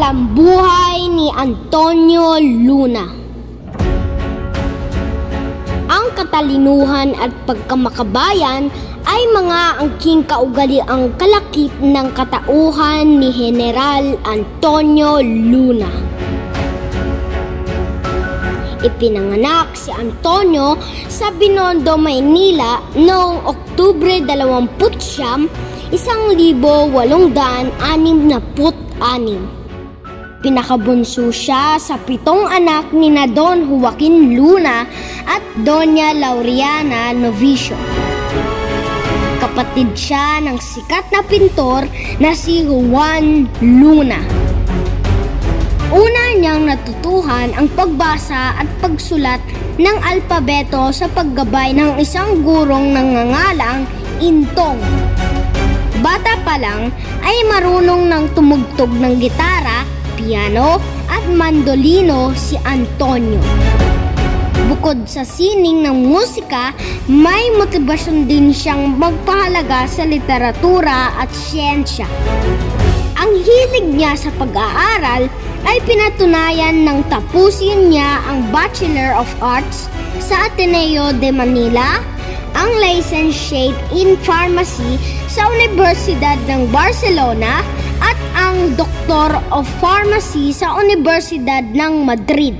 Paglalang buhay ni Antonio Luna. Ang katalinuhan at pagkamakabayan ay mga angking kaugaliang kalakip ng katauhan ni General Antonio Luna. Ipinanganak si Antonio sa Binondo, Maynila noong Oktubre 29, 1866. Pinakabunso siya sa 7 anak ni na Don Joaquin Luna at Doña Laureana Novicio. Kapatid siya ng sikat na pintor na si Juan Luna. Una niyang natutuhan ang pagbasa at pagsulat ng alpabeto sa paggabay ng isang gurong nangangalang Intong. Bata pa lang ay marunong ng tumugtog ng gitara, piano at mandolino si Antonio. Bukod sa sining ng musika, may motibasyon din siyang magpahalaga sa literatura at siyensya. Ang hilig niya sa pag-aaral ay pinatunayan nang tapusin niya ang Bachelor of Arts sa Ateneo de Manila, ang Licentiate in Pharmacy sa Universidad ng Barcelona at ang Doctor of Pharmacy sa Universidad ng Madrid.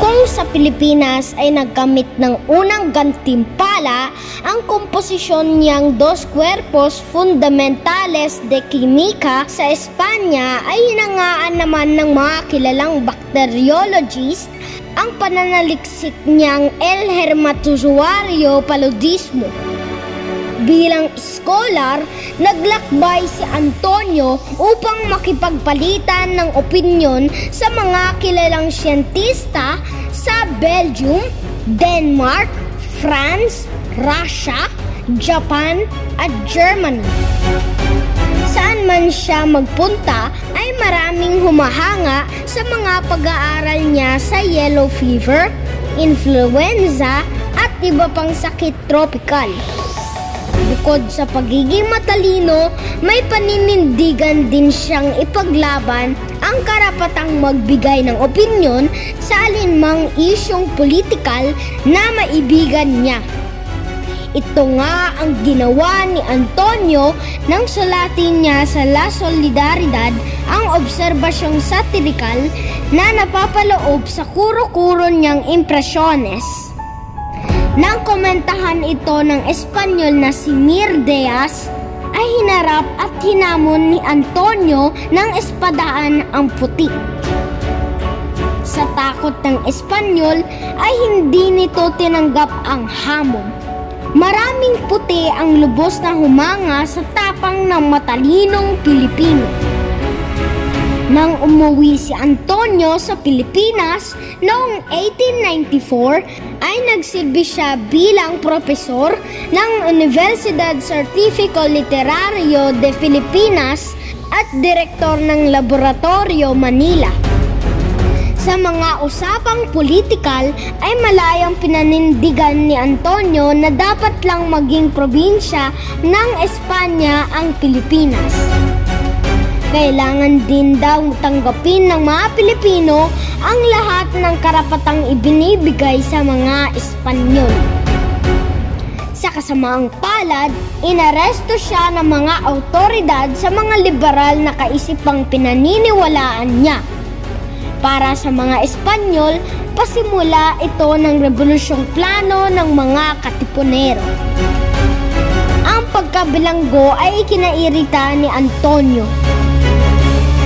Kung sa Pilipinas ay nagkamit ng unang gantimpala ang komposisyon niyang Dos Cuerpos Fundamentales de Química, sa Espanya ay hinangaan naman ng mga kilalang bacteriologist ang pananaliksik niyang El Hermatozoario Paludismo. Bilang scholar, naglakbay si Antonio upang makipagpalitan ng opinyon sa mga kilalang siyentista sa Belgium, Denmark, France, Russia, Japan at Germany. Saan man siya magpunta ay maraming humahanga sa mga pag-aaral niya sa yellow fever, influenza at iba pang sakit tropikal. Bukod sa pagiging matalino, may paninindigan din siyang ipaglaban ang karapatang magbigay ng opinyon sa alinmang isyong politikal na maibigan niya. Ito nga ang ginawa ni Antonio nang sulatin niya sa La Solidaridad ang obserbasyong satirikal na napapaloob sa kuro-kuro niyang impresyones. Nang komentahan ito ng Espanyol na si Mir Diaz, ay hinarap at hinamon ni Antonio ng espadaan ang puti. Sa takot ng Espanyol ay hindi nito tinanggap ang hamon. Maraming puti ang lubos na humanga sa tapang ng matalinong Pilipino. Nang umuwi si Antonio sa Pilipinas noong 1894, ay nagsilbi siya bilang propesor ng Universidad Certifico Literario de Filipinas at direktor ng Laboratorio Manila. Sa mga usapang politikal ay malayang pinanindigan ni Antonio na dapat lang maging probinsya ng Espanya ang Pilipinas. Kailangan din daw tanggapin ng mga Pilipino ang lahat ng karapatang ibinibigay sa mga Espanyol. Sa kasamaang palad, inaresto siya ng mga awtoridad sa mga liberal na kaisipang pinaniniwalaan niya. Para sa mga Espanyol, pasimula ito ng rebolusyong plano ng mga katipunero. Ang pagkabilanggo ay ikinairita ni Antonio.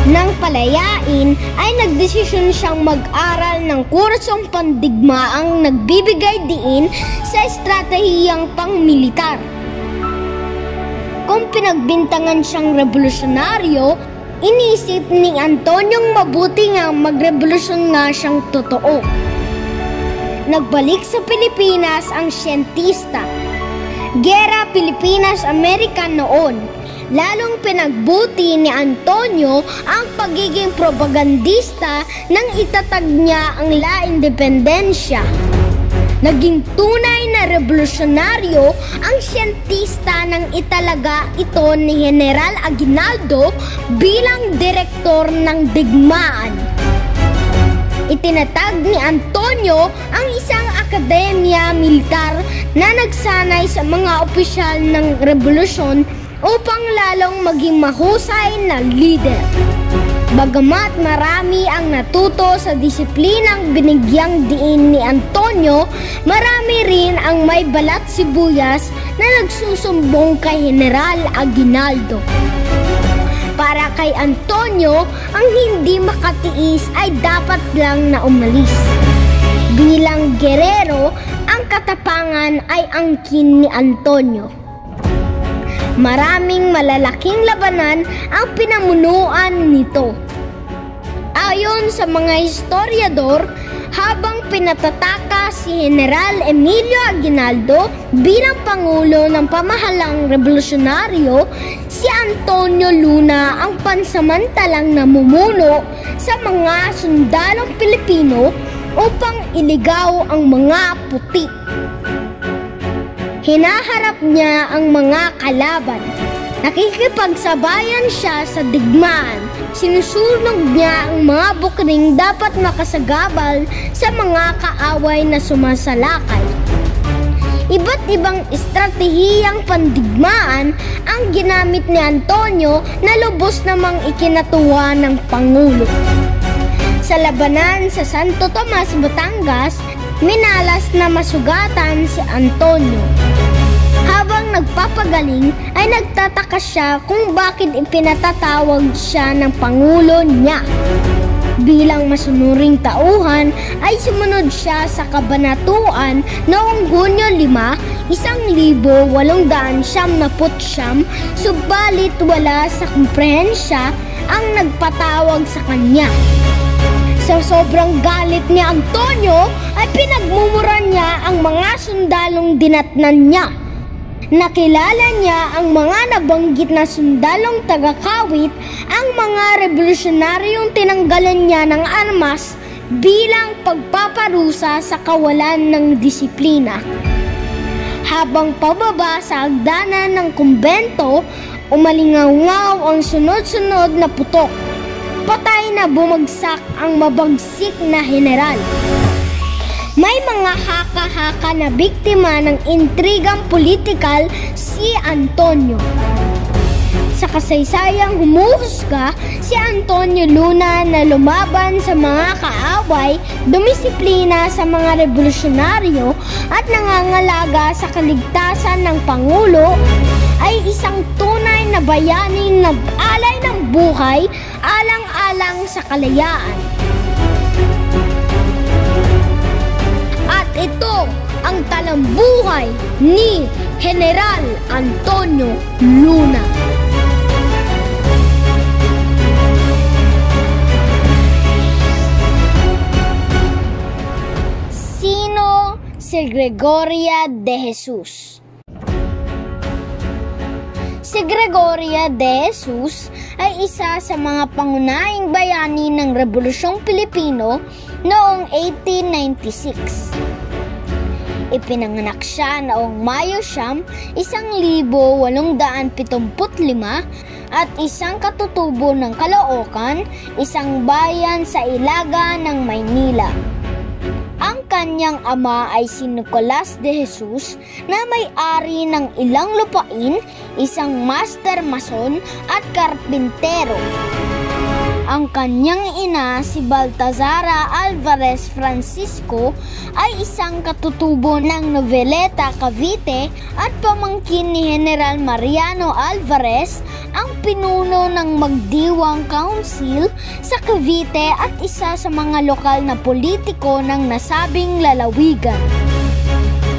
Nang palayain, ay nagdesisyon siyang mag-aral ng kursong pandigmaang nagbibigay diin sa estratehiyang pangmilitar. Kung pinagbintangan siyang revolusyonaryo, inisip ni Antoniong mabuti nga magrevolusyon nga siyang totoo. Nagbalik sa Pilipinas ang siyentista. Giyera Pilipinas-Amerika noon. Lalong pinagbuti ni Antonio ang pagiging propagandista nang itatag niya ang La Independencia. Naging tunay na revolusyonaryo ang siyentista nang italaga ito ni General Aguinaldo bilang direktor ng digmaan. Itinatag ni Antonio ang isang akademya militar na nagsanay sa mga opisyal ng revolusyon upang lalong maging mahusay na leader. Bagamat marami ang natuto sa disiplinang binigyang diin ni Antonio, marami rin ang may balat sibuyas na nagsusumbong kay General Aguinaldo. Para kay Antonio, ang hindi makatiis ay dapat lang na umalis. Bilang gerero, ang katapangan ay angkin ni Antonio. Maraming malalaking labanan ang pinamunuan nito. Ayon sa mga historiador, habang pinatataka si General Emilio Aguinaldo bilang pangulo ng pamahalang revolusyonaryo, si Antonio Luna ang pansamantalang namumuno sa mga sundalong Pilipino upang iligaw ang mga puti. Hinaharap niya ang mga kalaban. Nakikipagsabayan siya sa digmaan. Sinusunog niya ang mga bukring dapat makasagabal sa mga kaaway na sumasalakay. Iba't ibang estratehiyang pandigmaan ang ginamit ni Antonio na lubos namang ikinatuwa ng Pangulo. Sa labanan sa Santo Tomas, Batangas, minalas na masugatan si Antonio. Habang nagpapagaling ay nagtataka siya kung bakit ipinatatawag siya ng Pangulo niya. Bilang masunuring tauhan ay sumunod siya sa kabanatuan noong Hunyo 5, 1899, subalit wala sa komprehensya ang nagpatawag sa kanya. Sa sobrang galit ni Antonio ay pinagmumura niya ang mga sundalong dinatnan niya. Nakilala niya ang mga nabanggit na sundalong tagakawit, ang mga revolusyonaryong tinanggalan niya ng armas bilang pagpaparusa sa kawalan ng disiplina. Habang pababa sa hagdanan ng kumbento, umalingaw-ngaw ang sunod-sunod na putok. Patay na bumagsak ang mabagsik na general. May mga haka-haka na biktima ng intrigang politikal si Antonio. Sa kasaysayang humuhusga, si Antonio Luna na lumaban sa mga kaaway, dumisiplina sa mga revolusyonaryo at nangangalaga sa kaligtasan ng Pangulo, ay isang tunay na bayaning nag-alay ng buhay alang-alang sa kalayaan. At ito ang talambuhay ni General Antonio Luna. Sino si Gregoria de Jesus? Si Gregoria de Jesus ay isa sa mga pangunahing bayani ng Rebolusyong Pilipino noong 1896. Ipinanganak siya noong Mayo 9, 1875 at isang katutubo ng Caloocan, isang bayan sa Ilaga ng Maynila. Ang kanyang ama ay si Nicolas de Jesus na may-ari ng ilang lupain, isang master mason at karpintero. Ang kanyang ina, si Baltazara Alvarez Francisco, ay isang katutubo ng Noveleta, Cavite at pamangkin ni General Mariano Alvarez, ang pinuno ng Magdiwang Council sa Cavite at isa sa mga lokal na politiko ng nasabing lalawigan.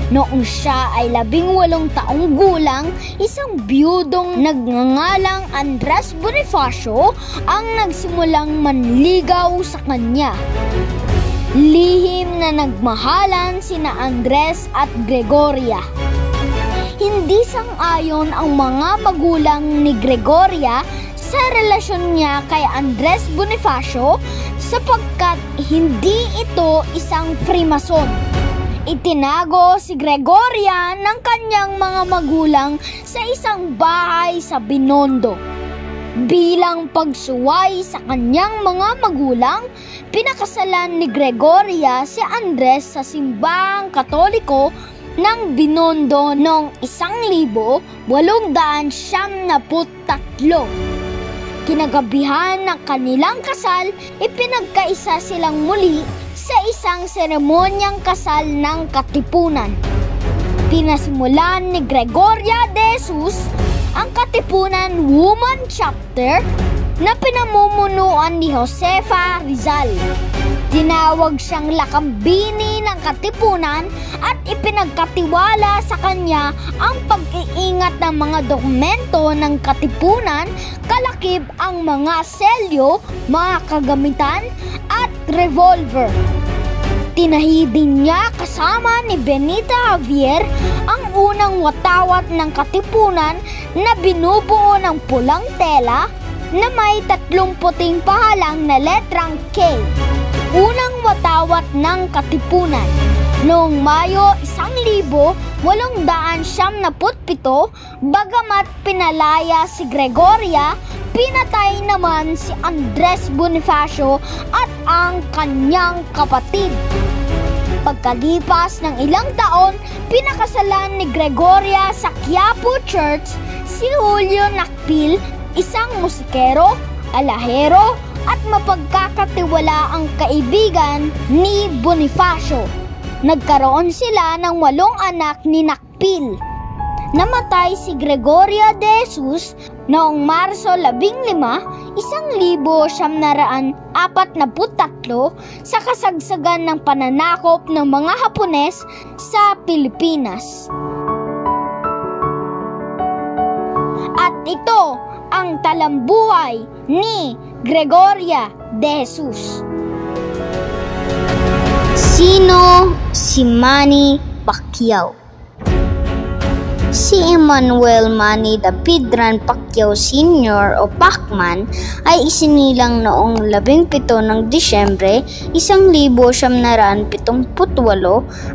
Noong siya ay 18 taong gulang, isang biyudong nagngangalang Andres Bonifacio ang nagsimulang manligaw sa kanya. Lihim na nagmahalan sina Andres at Gregoria. Hindi sang-ayon ang mga magulang ni Gregoria sa relasyon niya kay Andres Bonifacio sapagkat hindi ito isang Freemason. Itinago si Gregoria ng kanyang mga magulang sa isang bahay sa Binondo. Bilang pagsuway sa kanyang mga magulang, pinakasalan ni Gregoria si Andres sa simbahang Katoliko ng Binondo noong 1893. Kinagabihan ng kanilang kasal, ipinagkaisa silang muli sa isang seremonyang kasal ng katipunan. Pinasimulan ni Gregoria de Jesus ang Katipunan Woman Chapter na pinamumunuan ni Josefa Rizal. Tinawag siyang lakambini ng Katipunan at ipinagkatiwala sa kanya ang pag-iingat ng mga dokumento ng Katipunan, kalakip ang mga selyo, mga kagamitan at revolver. Tinahidin niya kasama ni Benita Javier ang unang watawat ng Katipunan na binubuo ng pulang tela na may 30 puting pahalang na letrang K. Unang watawat ng Katipunan. Noong Mayo 1897, bagamat pinalaya si Gregoria, pinatay naman si Andres Bonifacio at ang kanyang kapatid. Pagkalipas ng ilang taon, pinakasalan ni Gregoria sa Quiapo Church si Julio Nakpil, isang musikero, alahero at mapagkakatiwalaang kaibigan ni Bonifacio. Nagkaroon sila ng 8 anak ni Nakpil. Namatay si Gregoria de Jesus noong Marso 15, 1943 sa kasagsagan ng pananakop ng mga Hapones sa Pilipinas. At ito ang talambuhay ni Gregoria de Jesus. Sino si Manny Pacquiao? Si Emmanuel Manny Dapidan Pacquiao Sr. o Pacman ay isinilang noong 17 ng Disyembre 1978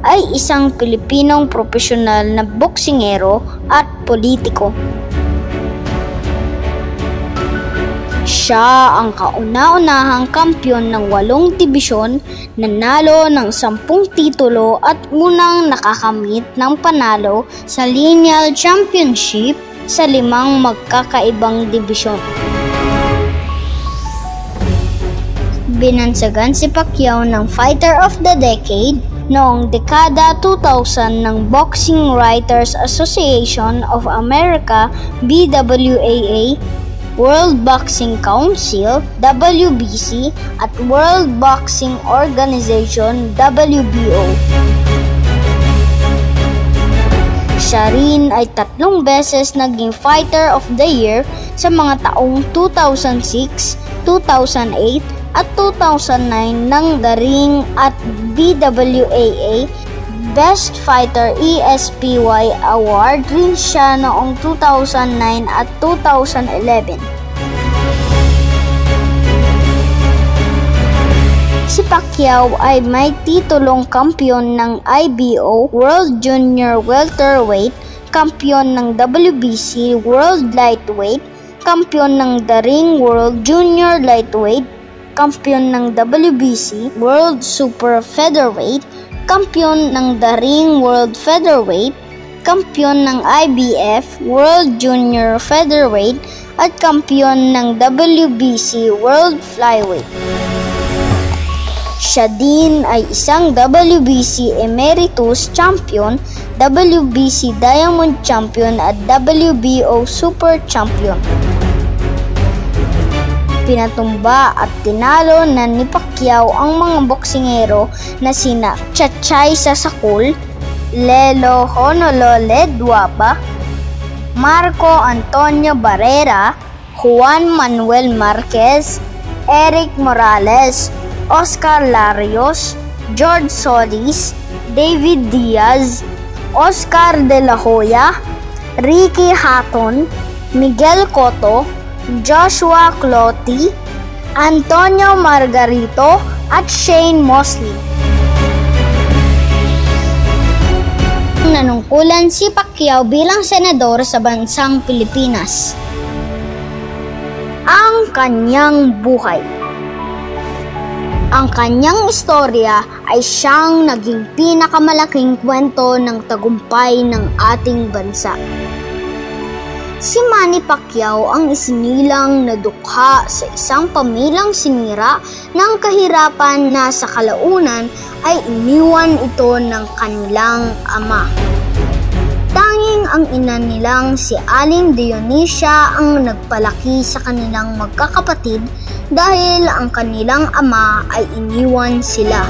ay isang Pilipinong profesional na boksingero at politiko. Siya ang kauna-unahang kampiyon ng 8 dibisyon, nanalo ng 10 titulo at unang nakakamit ng panalo sa lineal championship sa 5 magkakaibang dibisyon. Binansagan si Pacquiao ng Fighter of the Decade noong dekada 2000 ng Boxing Writers Association of America (BWAA), World Boxing Council (WBC) at World Boxing Organization (WBO). Siya rin ay 3 beses naging Fighter of the Year sa mga taong 2006, 2008 at 2009 ng The Ring at BWAA Best Fighter ESPY Award rin siya noong 2009 at 2011. Si Pacquiao ay may titulong kampiyon ng IBO World Junior Welterweight, kampiyon ng WBC World Lightweight, kampiyon ng The Ring World Junior Lightweight, kampiyon ng WBC World Super Featherweight, kampiyon ng The Ring World Featherweight, kampiyon ng IBF World Junior Featherweight at kampiyon ng WBC World Flyweight. Siya din ay isang WBC Emeritus Champion, WBC Diamond Champion at WBO Super Champion. Pinatumba at tinalo na ni Pacquiao ang mga boksingero na sina Chachay Sasakul, Lelo Honolole Duapa, Marco Antonio Barrera, Juan Manuel Marquez, Eric Morales, Oscar Larios, George Solis, David Diaz, Oscar De La Hoya, Ricky Hatton, Miguel Cotto, Joshua Clottey, Antonio Margarito at Shane Mosley. nanungkulan si Pacquiao bilang senador sa bansang Pilipinas. Ang kanyang buhay. Ang kanyang istorya ay siyang naging pinakamalaking kwento ng tagumpay ng ating bansa. Si Manny Pacquiao ang isinilang na dukha sa isang pamilyang sinira ng kahirapan na sa kalaunan ay iniwan ito ng kanilang ama. Tanging ang ina nilang si Aling Dionisia ang nagpalaki sa kanilang magkakapatid dahil ang kanilang ama ay iniwan sila.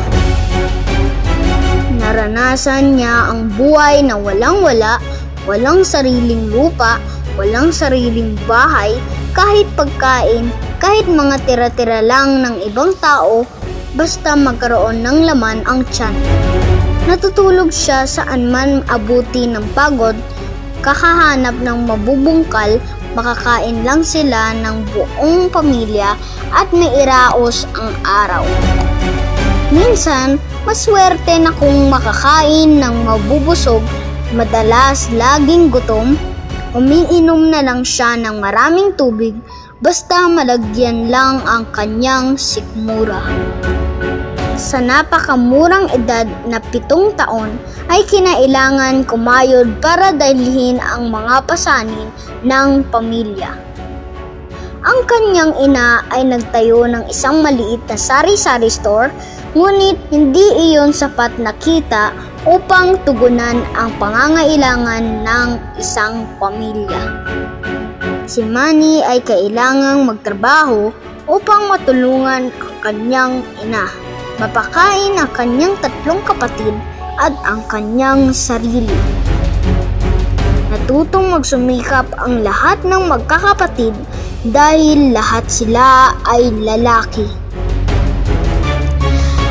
Naranasan niya ang buhay na walang-wala, walang sariling lupa, walang sariling bahay, kahit pagkain, kahit mga tira-tira lang ng ibang tao, basta magkaroon ng laman ang tiyan. Natutulog siya saan man abuti ng pagod, kakahanap ng mabubungkal, makakain lang sila ng buong pamilya at may iraos ang araw. Minsan, maswerte na kung makakain ng mabubusog, madalas laging gutom, umiinom na lang siya ng maraming tubig basta malagyan lang ang kanyang sikmura. Sa napakamurang edad na 7 taon ay kinailangan kumayod para dalhin ang mga pasanin ng pamilya. Ang kanyang ina ay nagtayo ng isang maliit na sari-sari store, ngunit hindi iyon sapat na kita upang tugunan ang pangangailangan ng isang pamilya. Si Manny ay kailangang magtrabaho upang matulungan ang kanyang ina, mapakain ang kanyang 3 kapatid at ang kanyang sarili. Natutong magsumikap ang lahat ng magkakapatid dahil lahat sila ay lalaki.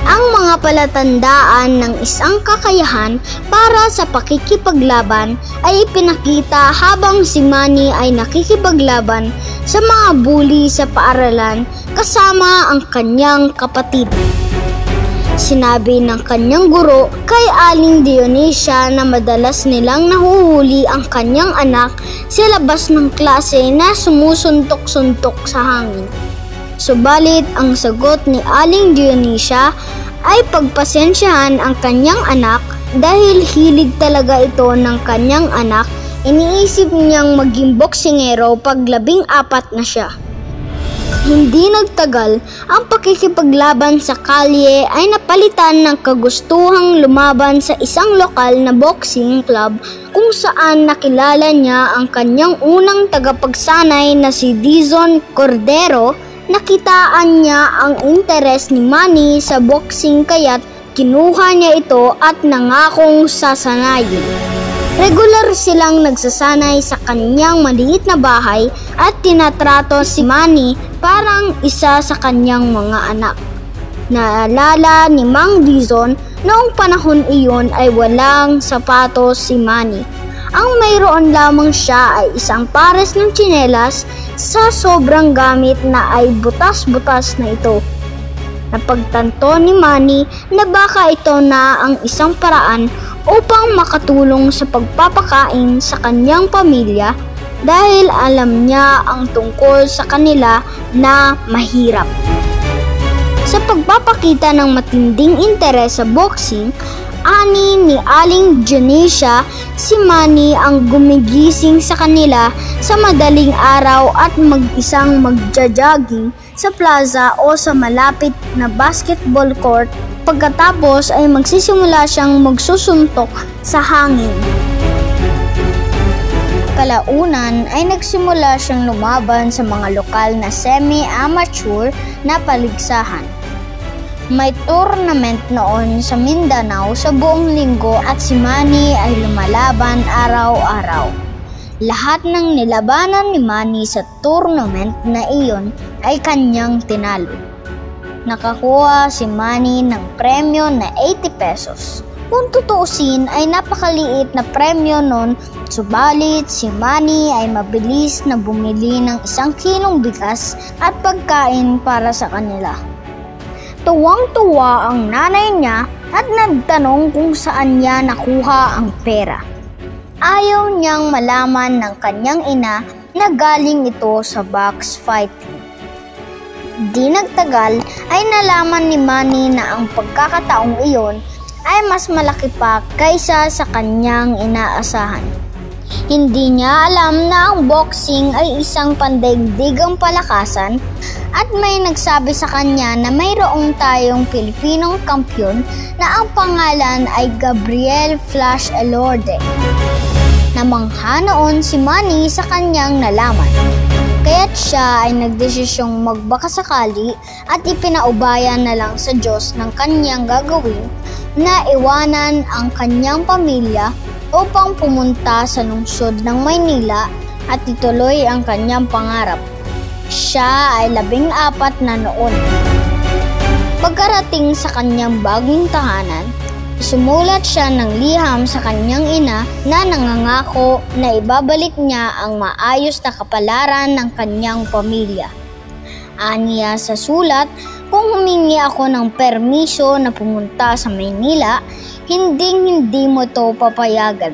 Ang mga palatandaan ng isang kakayahan para sa pakikipaglaban ay ipinakita habang si Manny ay nakikipaglaban sa mga bully sa paaralan kasama ang kanyang kapatid. Sinabi ng kanyang guro kay Aling Dionisia na madalas nilang nahuhuli ang kanyang anak sa labas ng klase na sumusuntok-suntok sa hangin. Subalit ang sagot ni Aling Dionisia ay pagpasensyahan ang kanyang anak dahil hilig talaga ito ng kanyang anak. Iniisip niyang maging boksingero pag 14 na siya. Hindi nagtagal, ang pakikipaglaban sa kalye ay napalitan ng kagustuhang lumaban sa isang lokal na boxing club kung saan nakilala niya ang kanyang unang tagapagsanay na si Dizon Cordero. Nakitaan niya ang interes ni Manny sa boxing kaya't kinuha niya ito at nangakong sasanayin. Regular silang nagsasanay sa kanyang maliit na bahay at tinatrato si Manny parang isa sa kanyang mga anak. Naalala ni Mang Dizon noong panahon iyon ay walang sapatos si Manny. Ang mayroon lamang siya ay isang pares ng tsinelas sa sobrang gamit na ay butas-butas na ito. Napagtanto ni Manny na baka ito na ang isang paraan upang makatulong sa pagpapakain sa kanyang pamilya dahil alam niya ang tungkol sa kanila na mahirap. Sa pagpapakita ng matinding interes sa boxing, ani ni Aling Dionisia, si Manny ang gumigising sa kanila sa madaling araw at mag-isang magja-jogging sa plaza o sa malapit na basketball court. Pagkatapos ay magsisimula siyang magsusuntok sa hangin. Kalaunan ay nagsimula siyang lumaban sa mga lokal na semi-amateur na paligsahan. May tournament noon sa Mindanao sa buong linggo at si Manny ay lumalaban araw-araw. Lahat ng nilabanan ni Manny sa tournament na iyon ay kanyang tinalo. Nakakuha si Manny ng premyo na 80 pesos. Kung tutuusin ay napakaliit na premyo noon, subalit si Manny ay mabilis na bumili ng 1 kilong bigas at pagkain para sa kanila. Tuwang-tuwa ang nanay niya at nagtanong kung saan niya nakuha ang pera. Ayaw niyang malaman ng kanyang ina na galing ito sa box fighting. Di nagtagal ay nalaman ni Manny na ang pagkakataong iyon ay mas malaki pa kaysa sa kanyang inaasahan. Hindi niya alam na ang boxing ay isang pandaigdigang palakasan at may nagsabi sa kanya na mayroong tayong Pilipinong kampyon na ang pangalan ay Gabriel Flash Elorde. Namangha noon si Manny sa kanyang nalaman. Kaya't siya ay nagdesisyong magbakasakali at ipinaubayan na lang sa Diyos ng kanyang gagawin na iwanan ang kanyang pamilya upang pumunta sa lungsod ng Maynila at ituloy ang kanyang pangarap. Siya ay 14 na noon. Pagkarating sa kanyang bagong tahanan, sumulat siya ng liham sa kanyang ina na nangangako na ibabalik niya ang maayos na kapalaran ng kanyang pamilya. Aniya sa sulat, kung humingi ako ng permiso na pumunta sa Maynila, hindi mo to papayagan.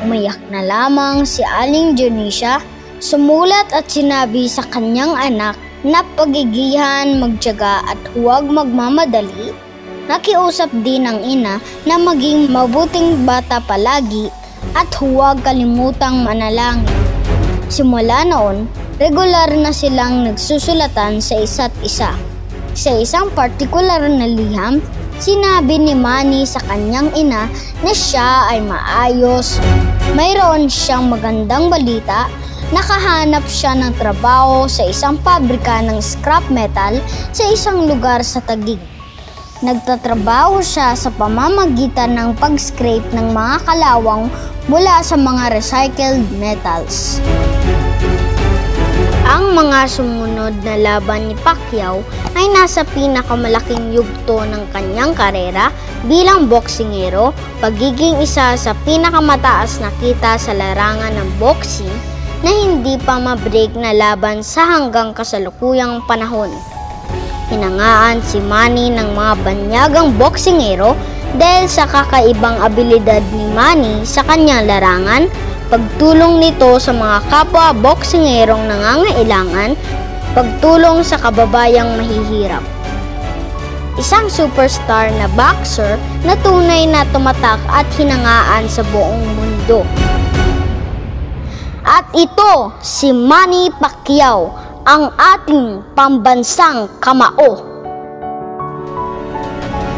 Umayak na lamang si Aling Dionisya, sumulat at sinabi sa kanyang anak na pagigihan, magtiyaga at huwag magmamadali. Nakiusap din ang ina na maging mabuting bata palagi at huwag kalimutang manalangin. Simula noon, regular na silang nagsusulatan sa isa't isa. Sa isang partikular na liham, sinabi ni Manny sa kanyang ina na siya ay maayos. Mayroon siyang magandang balita, nakahanap siya ng trabaho sa isang pabrika ng scrap metal sa isang lugar sa Taguig. Nagtatrabaho siya sa pamamagitan ng pag-scrape ng mga kalawang mula sa mga recycled metals. Ang mga sumunod na laban ni Pacquiao ay nasa pinakamalaking yugto ng kanyang karera bilang boksingero, pagiging isa sa pinakamataas na kita sa larangan ng boxing na hindi pa mabreak na laban sa hanggang kasalukuyang panahon. Hinangaan si Manny ng mga banyagang boksingero dahil sa kakaibang abilidad ni Manny sa kanyang larangan, pagtulong nito sa mga kapwa boksingerong nangangailangan, pagtulong sa kababayang mahihirap. Isang superstar na boxer na tunay na tumatak at hinangaan sa buong mundo. At ito si Manny Pacquiao, ang ating pambansang kamao.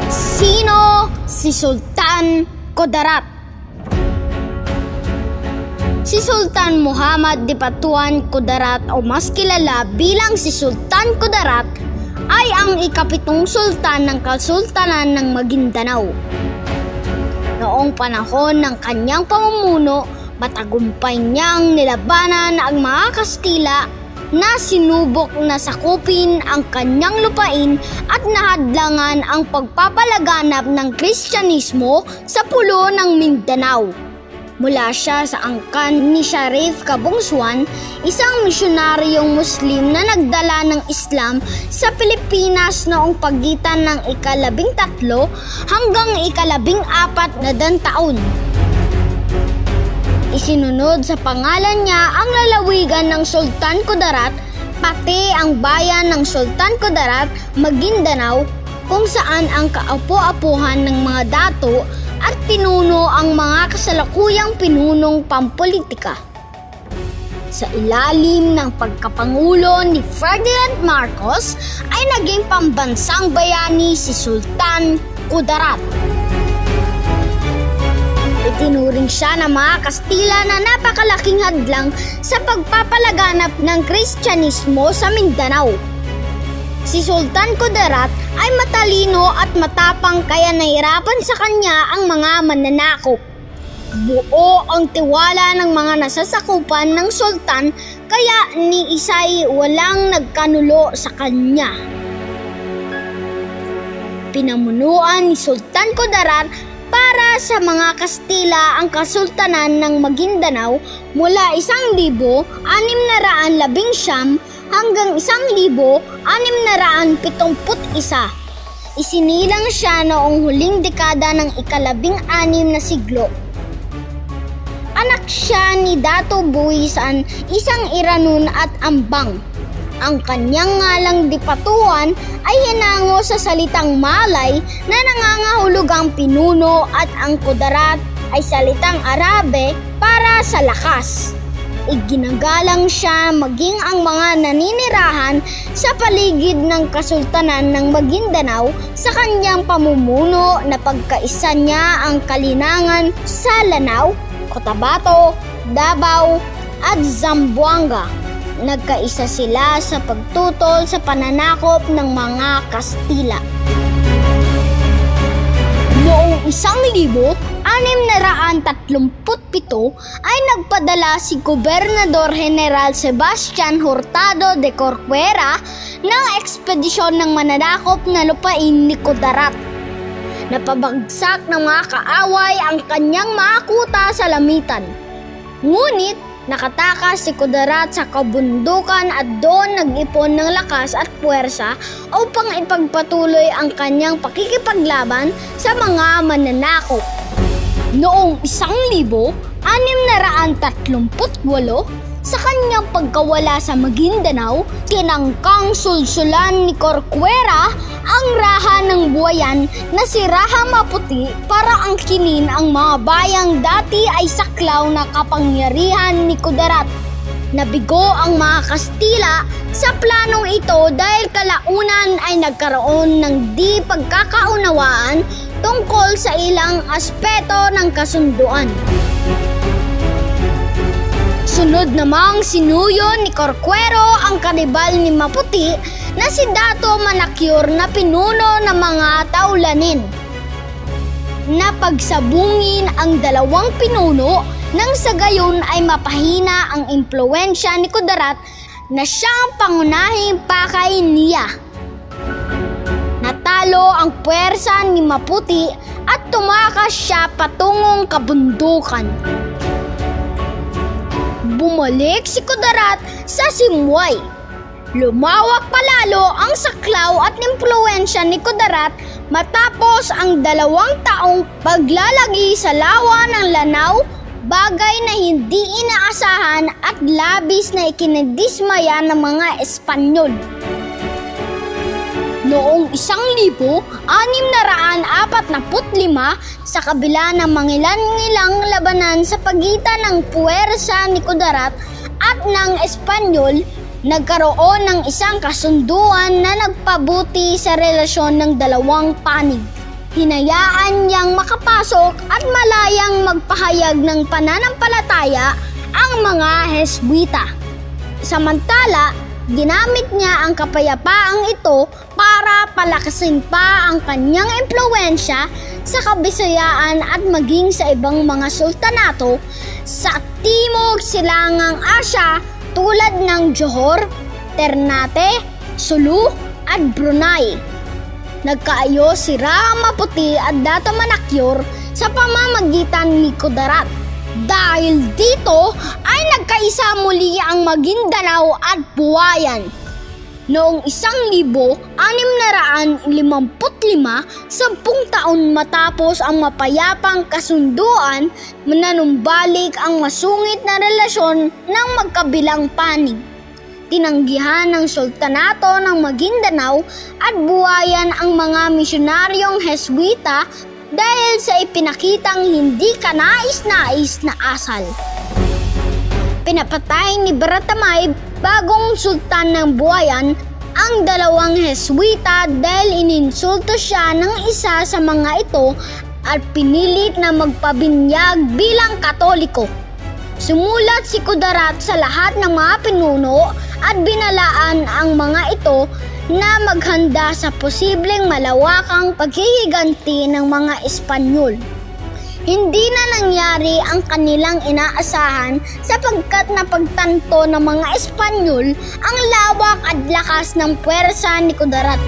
Sino si Sultan Kudarat? Si Sultan Muhammad Dipatuan Kudarat o mas kilala bilang si Sultan Kudarat ay ang ika-7 sultan ng Kasultanan ng Maguindanao. Noong panahon ng kanyang pamumuno, matagumpay niyang nilabanan ang mga Kastila na sinubok na sakupin ang kanyang lupain at nahadlangan ang pagpapalaganap ng Kristyanismo sa pulo ng Mindanao. Mula siya sa angkan ni Sharif Kabungsuan, isang misyonaryong Muslim na nagdala ng Islam sa Pilipinas noong pagitan ng ika-13 hanggang ika-14 na taon. Isinunod sa pangalan niya ang lalawigan ng Sultan Kudarat, pati ang bayan ng Sultan Kudarat, Maguindanao, kung saan ang kaapu-apuhan ng mga dato at pinuno ang mga kasalukuyang pinunong pampolitika. Sa ilalim ng pagkapangulo ni Ferdinand Marcos ay naging pambansang bayani si Sultan Kudarat. Itinuring siya ng mga Kastila na napakalaking hadlang sa pagpapalaganap ng Kristyanismo sa Mindanao. Si Sultan Kudarat ay matalino at matapang kaya nahirapan sa kanya ang mga mananakop. Buo ang tiwala ng mga nasasakupan ng sultan kaya ni isa'y walang nagkanulo sa kanya. Pinamunuan ni Sultan Kudarat para sa mga Kastila ang Kasultanan ng Maguindanao mula 1619 hanggang 1671. Isinilang siya noong huling dekada ng ika-16 na siglo. Anak siya ni Dato Buisan, isang Iranon at ambang. Ang kanyang ngalang Dipatuan ay hinango sa salitang Malay na nangangahulugang pinuno at ang Kudarat ay salitang Arabe para sa lakas. Iginagalang siya maging ang mga naninirahan sa paligid ng Kasultanan ng Maguindanao sa kanyang pamumuno na pagkaisa niya ang kalinangan sa Lanao, Cotabato, Davao at Zamboanga. Nagkaisa sila sa pagtutol sa pananakop ng mga Kastila. Noong 1637 ay nagpadala si Gobernador General Sebastian Hurtado de Corcuera ng ekspedisyon ng mananakop na lupain ni Kudarat. Napabagsak ng mga kaaway ang kanyang mga kuta sa lamitan. Ngunit nakatakas si Kudarat sa kabundukan at doon nag-ipon ng lakas at puwersa upang ipagpatuloy ang kanyang pakikipaglaban sa mga mananakop. Noong 1638, sa kanyang pagkawala sa Maguindanao, tinangkang sulsulan ni Corcuera ang raha ng buhayan na si Raha Maputi para angkinin ang mga bayang dati ay saklaw na kapangyarihan ni Kudarat. Nabigo ang mga Kastila sa planong ito dahil kalaunan ay nagkaroon ng di pagkakaunawaan tungkol sa ilang aspeto ng kasunduan. Sunod namang sinuyo ni Corcuero ang kanibal ni Maputi na si Dato Manacyur na pinuno ng mga Taulanin. Napagsabungin ang dalawang pinuno nang sa gayon ay mapahina ang impluwensya ni Kudarat na siyang pangunahing pakay niya. Natalo ang puwersa ni Maputi at tumakas siya patungong kabundukan. Bumalik si Kudarat sa Simuay. Lumawak palalo ang saklaw at impluwensya ni Kudarat matapos ang 2 taong paglalagi sa lawa ng Lanao, bagay na hindi inaasahan at labis na ikinadismaya ng mga Espanyol. Noong 1645, sa kabila ng mangilan-ngilang labanan sa pagitan ng puwersa ni Kudarat at ng Espanyol, nagkaroon ng isang kasunduan na nagpabuti sa relasyon ng dalawang panig. Hinayaan niyang makapasok at malayang magpahayag ng pananampalataya ang mga Heswita. Samantala, ginamit niya ang kapayapaang ito para palakasin pa ang kanyang impluwensya sa Kabisayaan at maging sa ibang mga sultanato sa Timog Silangang Asya tulad ng Johor, Ternate, Sulu at Brunei. Nagkaayos si Raha Maputi at Dato Manacyur sa pamamagitan ni Kudarat. Dahil dito ay nagkaisa muli ang Maguindanao at Buwayan. Noong 1655, 10 taon matapos ang mapayapang kasunduan, mananumbalik ang masungit na relasyon ng magkabilang panig. Tinanggihan ng Sultanato ng Maguindanao at Buwayan ang mga misyonaryong Heswita dahil sa ipinakitang hindi kanais-nais na asal. Pinapatay ni Baratamay, bagong sultan ng Buwayan, ang 2 Heswita dahil ininsulto siya ng isa sa mga ito at pinilit na magpabinyag bilang Katoliko. Sumulat si Kudarat sa lahat ng mga pinuno at binalaan ang mga ito na maghanda sa posibleng malawakang paghihiganti ng mga Espanyol. Hindi na nangyari ang kanilang inaasahan sapagkat napagtanto ng mga Espanyol ang lawak at lakas ng puwersa ni Kudarat.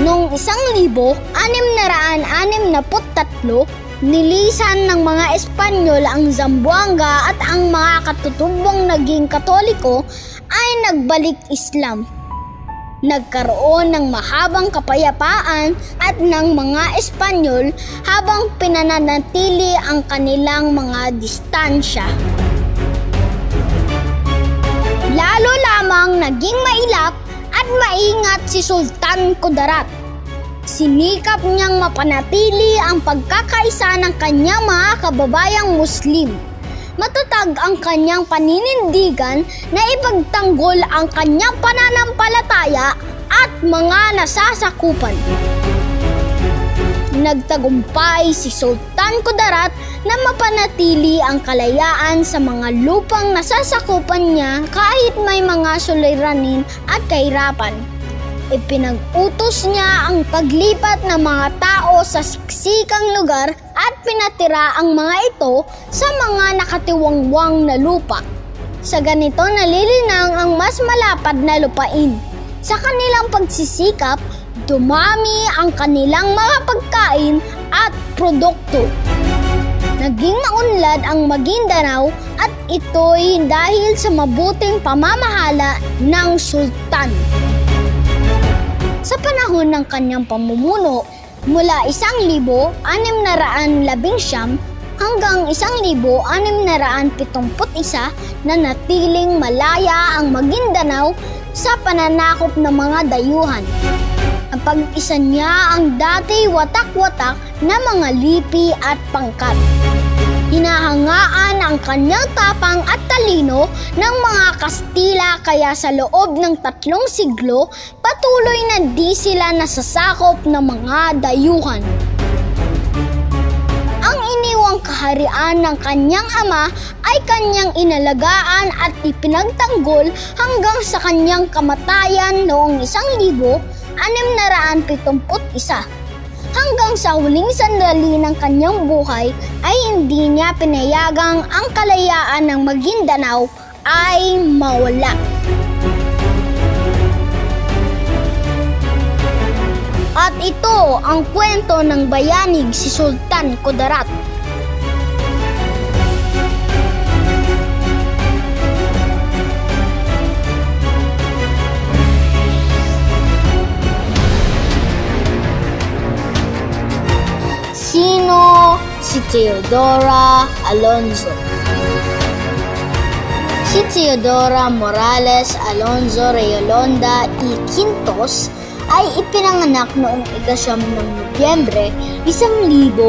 Noong 1663, Nilisan ng mga Espanyol ang Zamboanga at ang mga katutubong naging Katoliko ay nagbalik Islam. Nagkaroon ng mahabang kapayapaan at ng mga Espanyol habang pinananatili ang kanilang mga distansya. Lalo lamang naging mailap at maingat si Sultan Kudarat. Sinikap niyang mapanatili ang pagkakaisa ng kanyang mga kababayang Muslim. Matatag ang kanyang paninindigan na ipagtanggol ang kanyang pananampalataya at mga nasasakupan. Nagtagumpay si Sultan Kudarat na mapanatili ang kalayaan sa mga lupang nasasakupan niya kahit may mga suliranin at kahirapan. Ipinag-utos niya ang paglipat ng mga tao sa siksikang lugar at pinatira ang mga ito sa mga nakatiwangwang na lupa. Sa ganito nalilinang ang mas malapad na lupain. Sa kanilang pagsisikap, dumami ang kanilang mga pagkain at produkto. Naging maunlad ang Maguindanao at ito'y dahil sa mabuting pamamahala ng Sultan. Sa panahon ng kanyang pamumuno, mula 1,619 hanggang 1,671 na natiling malaya ang Maguindanao sa pananakop ng mga dayuhan. Napag-isa niya ang dati watak-watak na mga lipi at pangkat. Hinahangaan ang kanyang tapang at talino ng mga Kastila kaya sa loob ng 3 siglo patuloy na di sila nasasakop ng mga dayuhan. Ang iniwang kaharian ng kanyang ama ay kanyang inalagaan at ipinagtanggol hanggang sa kanyang kamatayan noong 1,671. Hanggang sa huling sandali ng kanyang buhay ay hindi niya pinayagang ang kalayaan ng Maguindanao ay mawala. At ito ang kwento ng bayanig si Sultan Kudarat. Sino si Teodora Alonso? Si Teodora Morales Alonso Reyolonda y Quintos ay ipinanganak noong 9 ng Nobyembre 1827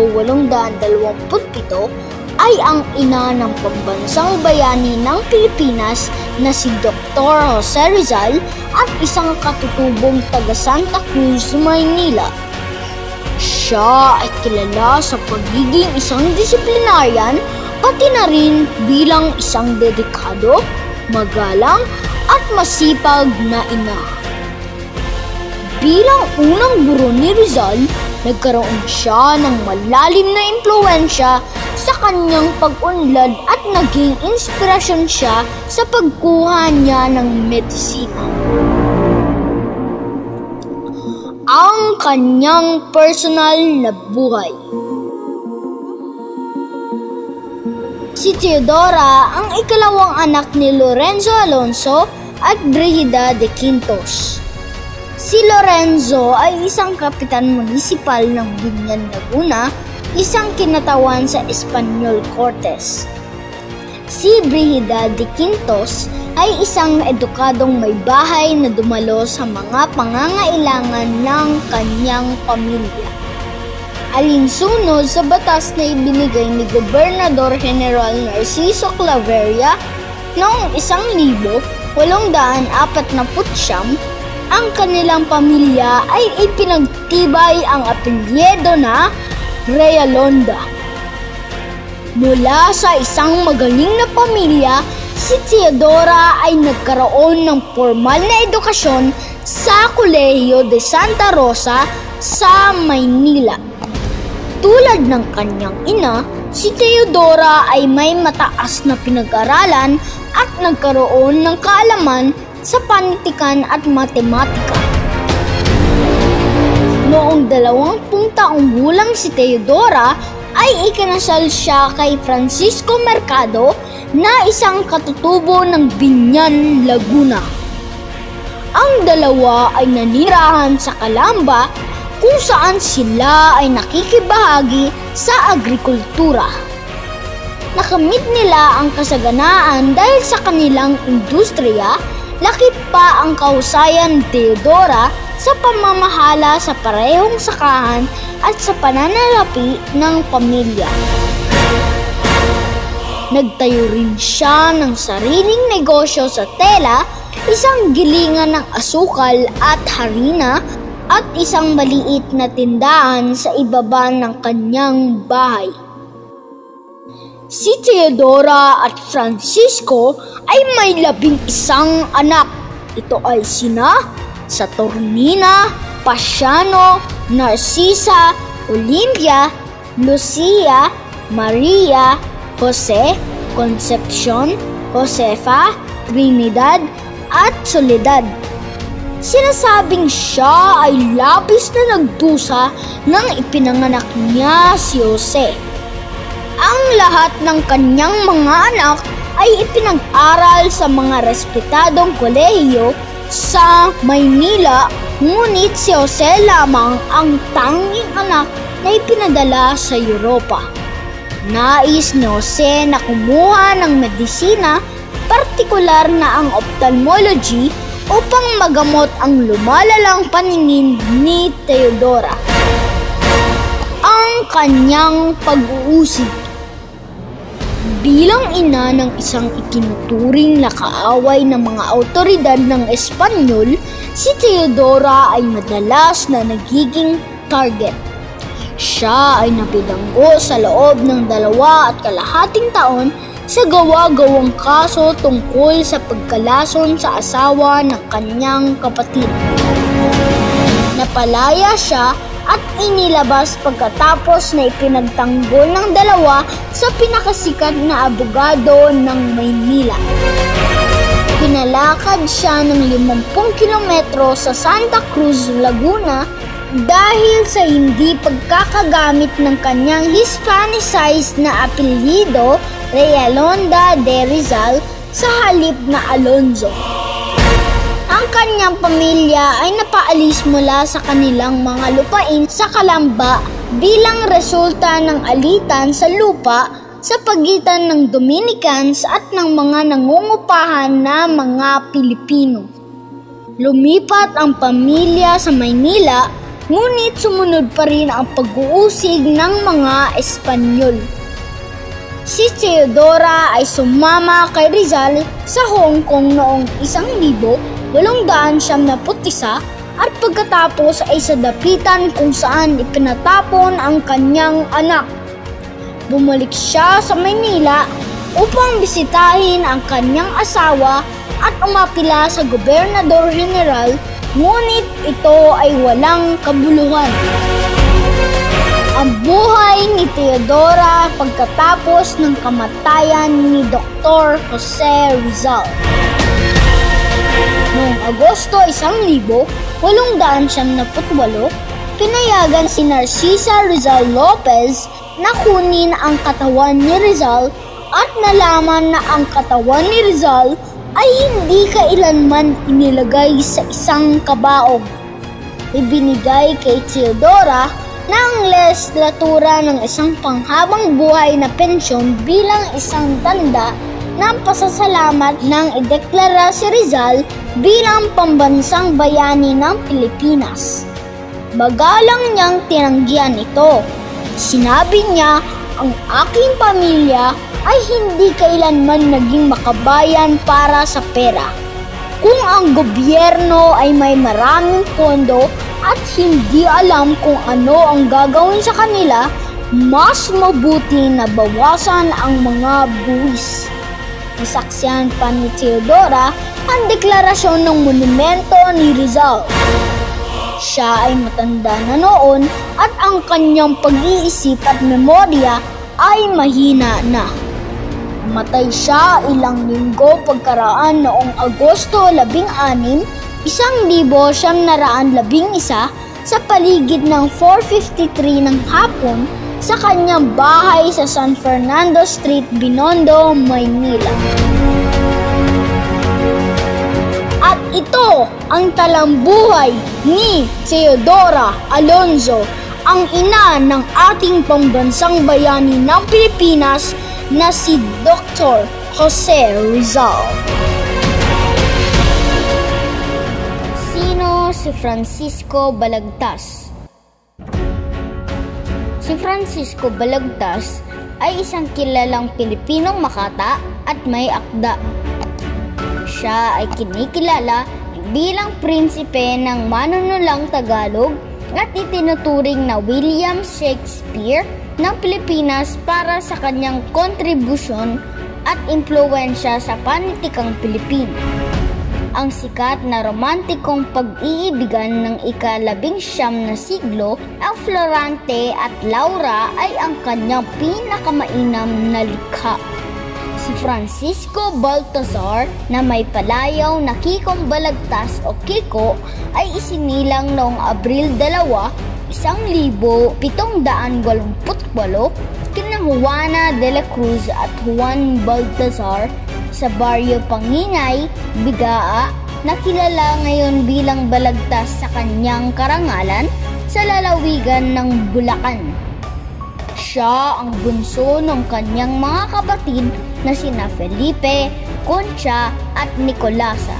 ay ang ina ng pambansang bayani ng Pilipinas na si Dr. Jose Rizal at isang katutubong taga Santa Cruz, Maynila. Siya ay kilala sa pagiging isang disiplinaryan pati na rin bilang isang dedikado, magalang at masipag na ina. Bilang unang guro ni Rizal, nagkaroon siya ng malalim na impluwensya sa kanyang pag-unlad at naging inspirasyon siya sa pagkuha niya ng medisina. Ang kanyang personal na buhay. Si Teodora ang ikalawang anak ni Lorenzo Alonso at Brigida de Quintos. Si Lorenzo ay isang kapitan munisipal ng Biñan, Laguna, isang kinatawan sa Espanyol Cortes. Si Brigida de Quintos ay isang edukadong may bahay na dumalo sa mga pangangailangan ng kanyang pamilya. Alinsunod sa batas na ibinigay ni Gobernador General Narciso Claveria noong 1849, ang kanilang pamilya ay ipinagtibay ang apelyido na Reyolonda. Mula sa isang magaling na pamilya, si Teodora ay nagkaroon ng formal na edukasyon sa Kolehiyo de Santa Rosa sa Maynila. Tulad ng kanyang ina, si Teodora ay may mataas na pinag-aralan at nagkaroon ng kaalaman sa panitikan at matematika. Noong 20 taong gulang si Teodora ay ikinasal siya kay Francisco Mercado na isang katutubo ng Binyan, Laguna. Ang dalawa ay nanirahan sa Calamba kung saan sila ay nakikibahagi sa agrikultura. Nakamit nila ang kasaganaan dahil sa kanilang industriya. Lakip pa ang kahusayan ni Teodora sa pamamahala sa parehong sakahan at sa pananalapi ng pamilya. Nagtayo rin siya ng sariling negosyo sa tela, isang gilingan ng asukal at harina at isang maliit na tindahan sa ibaba ng kanyang bahay. Si Teodora at Francisco ay may 11 anak. Ito ay sina Saturnina, Pasiano, Narcisa, Olimpia, Lucia, Maria, Jose, Concepcion, Josefa, Trinidad, at Soledad. Sinasabing siya ay labis na nagdusa nang ipinanganak niya si Jose. Ang lahat ng kanyang mga anak ay ipinag-aral sa mga respetadong kolehiyo sa Maynila, ngunit si Jose lamang ang tanging anak na ipinadala sa Europa. Nais ni Jose na kumuha ng medisina, partikular na ang ophthalmology, upang magamot ang lumalalang paningin ni Teodora. Ang kanyang pag-uusig. Bilang ina ng isang itinuturing na kaaway ng mga awtoridad ng Espanyol, si Teodora ay madalas na nagiging target. Siya ay nabilanggo sa loob ng 2.5 taon sa gawa-gawang kaso tungkol sa pagkalason sa asawa ng kanyang kapatid. Napalaya siya at inilabas pagkatapos na ipinagtanggol ng dalawa sa pinakasikat na abogado ng Maynila. Pinalakad siya ng 50 kilometro sa Santa Cruz, Laguna dahil sa hindi pagkakagamit ng kanyang Hispanicized na apelyido Realonda de Rizal sa halip na Alonzo. Ang kanyang pamilya ay napaalis mula sa kanilang mga lupain sa Calamba bilang resulta ng alitan sa lupa sa pagitan ng Dominicans at ng mga nangungupahan na mga Pilipino. Lumipat ang pamilya sa Maynila, ngunit sumunod pa rin ang pag-uusig ng mga Espanyol. Si Teodora ay sumama kay Rizal sa Hong Kong noong 1891 at pagkatapos ay sa dapitan kung saan ipinatapon ang kanyang anak. Bumalik siya sa Maynila upang bisitahin ang kanyang asawa at umapila sa Gobernador General, ngunit ito ay walang kabuluhan. Ang buhay ni Teodora pagkatapos ng kamatayan ni Dr. Jose Rizal. Noong Agosto 1898, pinayagan si Narcisa Rizal Lopez na kunin ang katawan ni Rizal at nalaman na ang katawan ni Rizal ay hindi kailanman inilagay sa isang kabaog. Ibinigay kay Teodora ng legislatura ng isang panghabang buhay na pensyon bilang isang tanda ng pasasalamat nang ideklara si Rizal bilang pambansang bayani ng Pilipinas. Magalang niyang tinanggihan ito. Sinabi niya, ang aking pamilya ay hindi kailanman naging makabayan para sa pera. Kung ang gobyerno ay may maraming pondo at hindi alam kung ano ang gagawin sa kanila, mas mabuti na bawasan ang mga buwis. Nasaksihan pa ni Teodora ang deklarasyon ng monumento ni Rizal. Siya ay matanda na noon at ang kanyang pag-iisip at memorya ay mahina na. Namatay siya ilang linggo pagkaraan noong Agosto 16, 1911 sa paligid ng 4:53 ng hapon sa kanyang bahay sa San Fernando Street, Binondo, Maynila. At ito ang talambuhay ni Teodora Alonzo, ang ina ng ating pambansang bayani ng Pilipinas na si Dr. Jose Rizal. Sino si Francisco Balagtas? Si Francisco Balagtas ay isang kilalang Pilipinong makata at may akda. Siya ay kinikilala bilang prinsipe ng manunulang Tagalog at itinuturing na William Shakespeare ng Pilipinas para sa kanyang kontribusyon at impluwensya sa panitikang Pilipino. Ang sikat na romantikong pag-iibigan ng ika-19 na siglo, ang Florante at Laura ay ang kanyang pinakamainam na likha. Si Francisco Baltazar na may palayaw na Kikong Balagtas o Kiko ay isinilang noong Abril 2, 1788 kina Juana de la Cruz at Juan Baltazar sa baryo Pangingay, Bigaa, na kilala ngayon bilang Balagtas sa kanyang karangalan sa lalawigan ng Bulacan. Siya ang bunso ng kanyang mga kapatid na sina Felipe, Concha at Nicolasa.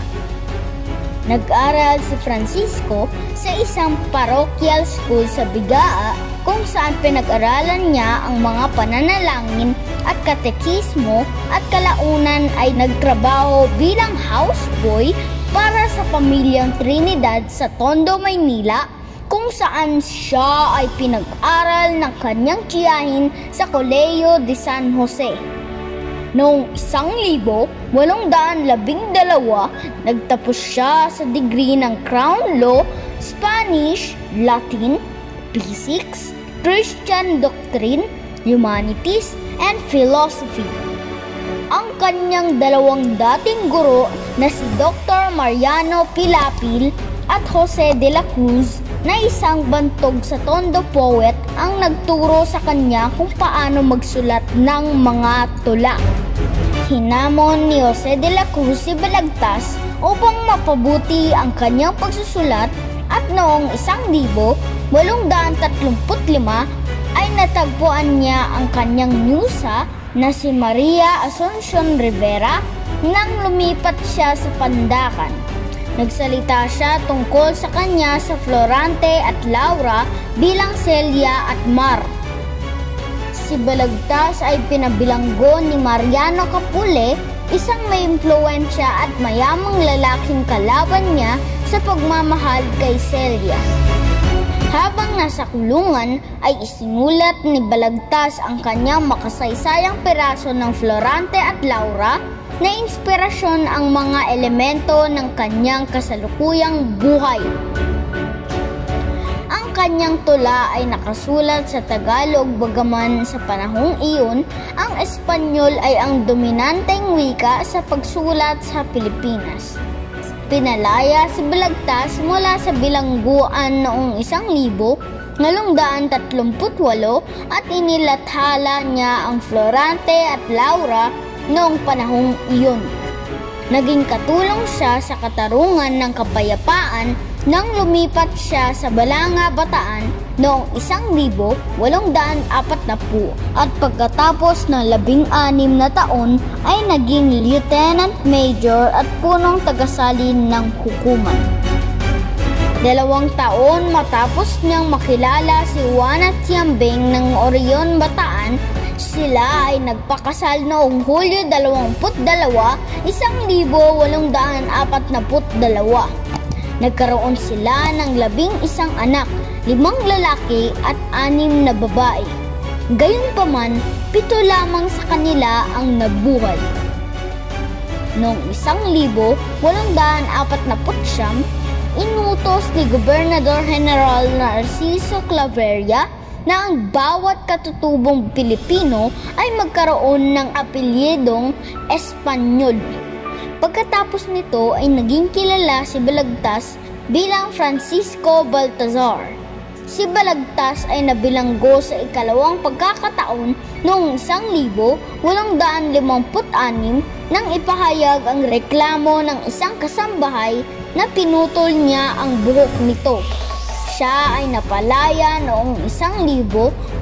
Nag-aral si Francisco sa isang parochial school sa Bigaa kung saan pinag-aralan niya ang mga pananalangin at katekismo at kalaunan ay nagtrabaho bilang houseboy para sa pamilyang Trinidad sa Tondo, Maynila, kung saan siya ay pinag-aral ng kanyang tiyahin sa Colegio de San Jose. Noong 1812, nagtapos siya sa degree ng Crown Law, Spanish, Latin, Physics, Christian Doctrine, Humanities, and Philosophy. Ang kanyang dalawang dating guro na si Dr. Mariano Pilapil at Jose de la Cruz na isang bantog sa Tondo poet ang nagturo sa kanya kung paano magsulat ng mga tula. Hinamon ni Jose de la Cruz si Balagtas upang mapabuti ang kanyang pagsusulat at noong 1835 ay natagpuan niya ang kanyang musa na si Maria Asuncion Rivera nang lumipat siya sa Pandacan. Nagsalita siya tungkol sa kanya sa Florante at Laura bilang Celia at Mar. Si Balagtas ay pinabilanggo ni Mariano Capule, isang may impluwensya at mayamang lalaking kalaban niya sa pagmamahal kay Celia. Habang nasa kulungan ay isinulat ni Balagtas ang kanyang makasaysayang piraso ng Florante at Laura na inspirasyon ang mga elemento ng kanyang kasalukuyang buhay. Ang kanyang tula ay nakasulat sa Tagalog bagaman sa panahong iyon, ang Espanyol ay ang dominanteng wika sa pagsulat sa Pilipinas. Pinalaya si Balagtas mula sa bilangguan noong 1838 at inilathala niya ang Florante at Laura noong panahong iyon. Naging katulong siya sa katarungan ng kapayapaan nang lumipat siya sa Balanga, Bataan noong 1840 at pagkatapos ng 16 na taon ay naging lieutenant major at punong tagasalin ng hukuman. 2 taon matapos niyang makilala si Juana Tiambeng ng Orion, Bataan, sila ay nagpakasal noong Hulyo 22, 1842. Nagkaroon sila ng 11 anak, 5 lalaki at 6 na babae. Gayunpaman, 7 lamang sa kanila ang nabuhay. Noong 1849, inutos ni Gobernador General Narciso Claveria na ang bawat katutubong Pilipino ay magkaroon ng apelyedong Espanyol. Pagkatapos nito ay naging kilala si Balagtas bilang Francisco Baltazar. Si Balagtas ay nabilanggo sa ikalawang pagkakataon noong 1856 nang ipahayag ang reklamo ng isang kasambahay na pinutol niya ang buhok nito. Siya ay napalaya noong 1860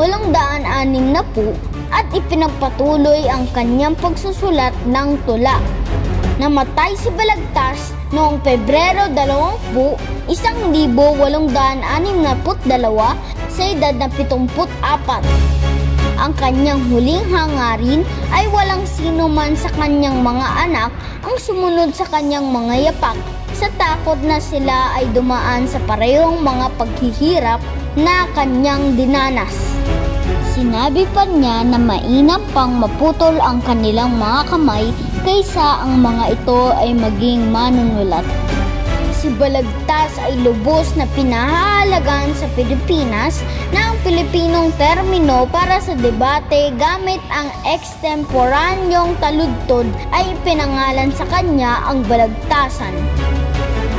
at ipinagpatuloy ang kanyang pagsusulat ng tula. Namatay si Balagtas noong Pebrero 20, 1862 sa edad na 74. Ang kanyang huling hangarin ay walang sino man sa kanyang mga anak ang sumunod sa kanyang mga yapak sa takot na sila ay dumaan sa parehong mga paghihirap na kanyang dinanas. Sinabi pa niya na mainam pang maputol ang kanilang mga kamay kaysa ang mga ito ay maging manunulat. Si Balagtas ay lubos na pinahahalagan sa Pilipinas na ang Pilipinong termino para sa debate gamit ang extemporaneong taludtod ay ipinangalan sa kanya ang Balagtasan.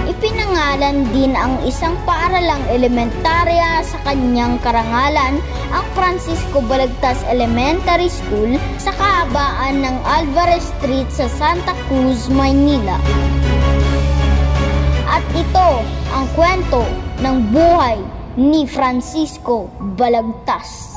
Ipinangalan din ang isang paaralang elementarya sa kanyang karangalan, ang Francisco Balagtas Elementary School sa kahabaan ng Alvarez Street sa Santa Cruz, Maynila. At ito ang kwento ng buhay ni Francisco Balagtas.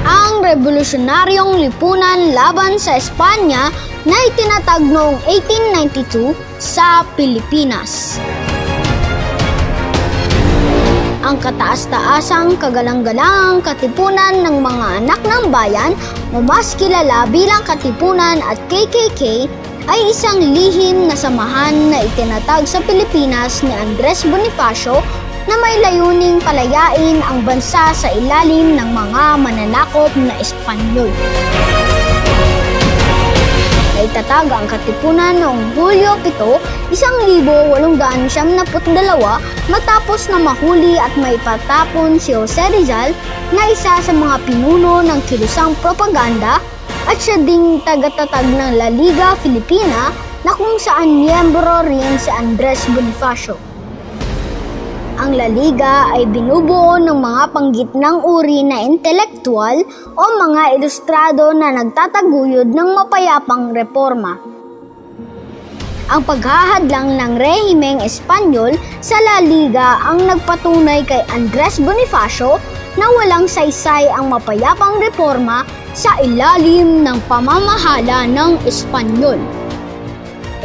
Ang revolusyonaryong lipunan laban sa Espanya na itinatag noong 1892 sa Pilipinas. Ang kataas-taasang kagalang-galang katipunan ng mga anak ng bayan o mas kilala bilang Katipunan at KKK ay isang lihim na samahan na itinatag sa Pilipinas ni Andres Bonifacio na may layuning palayain ang bansa sa ilalim ng mga mananakop na Espanyol. Naitatag ang Katipunan noong Hulyo 7, 1872 matapos na mahuli at maipatapon si Jose Rizal na isa sa mga pinuno ng kilusang propaganda at siya ding tagatatag ng La Liga Filipina na kung saan miyembro rin si Andres Bonifacio. Ang La Liga ay binubuo ng mga panggitnang uri na intelektual o mga ilustrado na nagtataguyod ng mapayapang reforma. Ang paghahadlang ng rehimeng Espanyol sa La Liga ang nagpatunay kay Andres Bonifacio na walang saysay ang mapayapang reforma sa ilalim ng pamamahala ng Espanyol.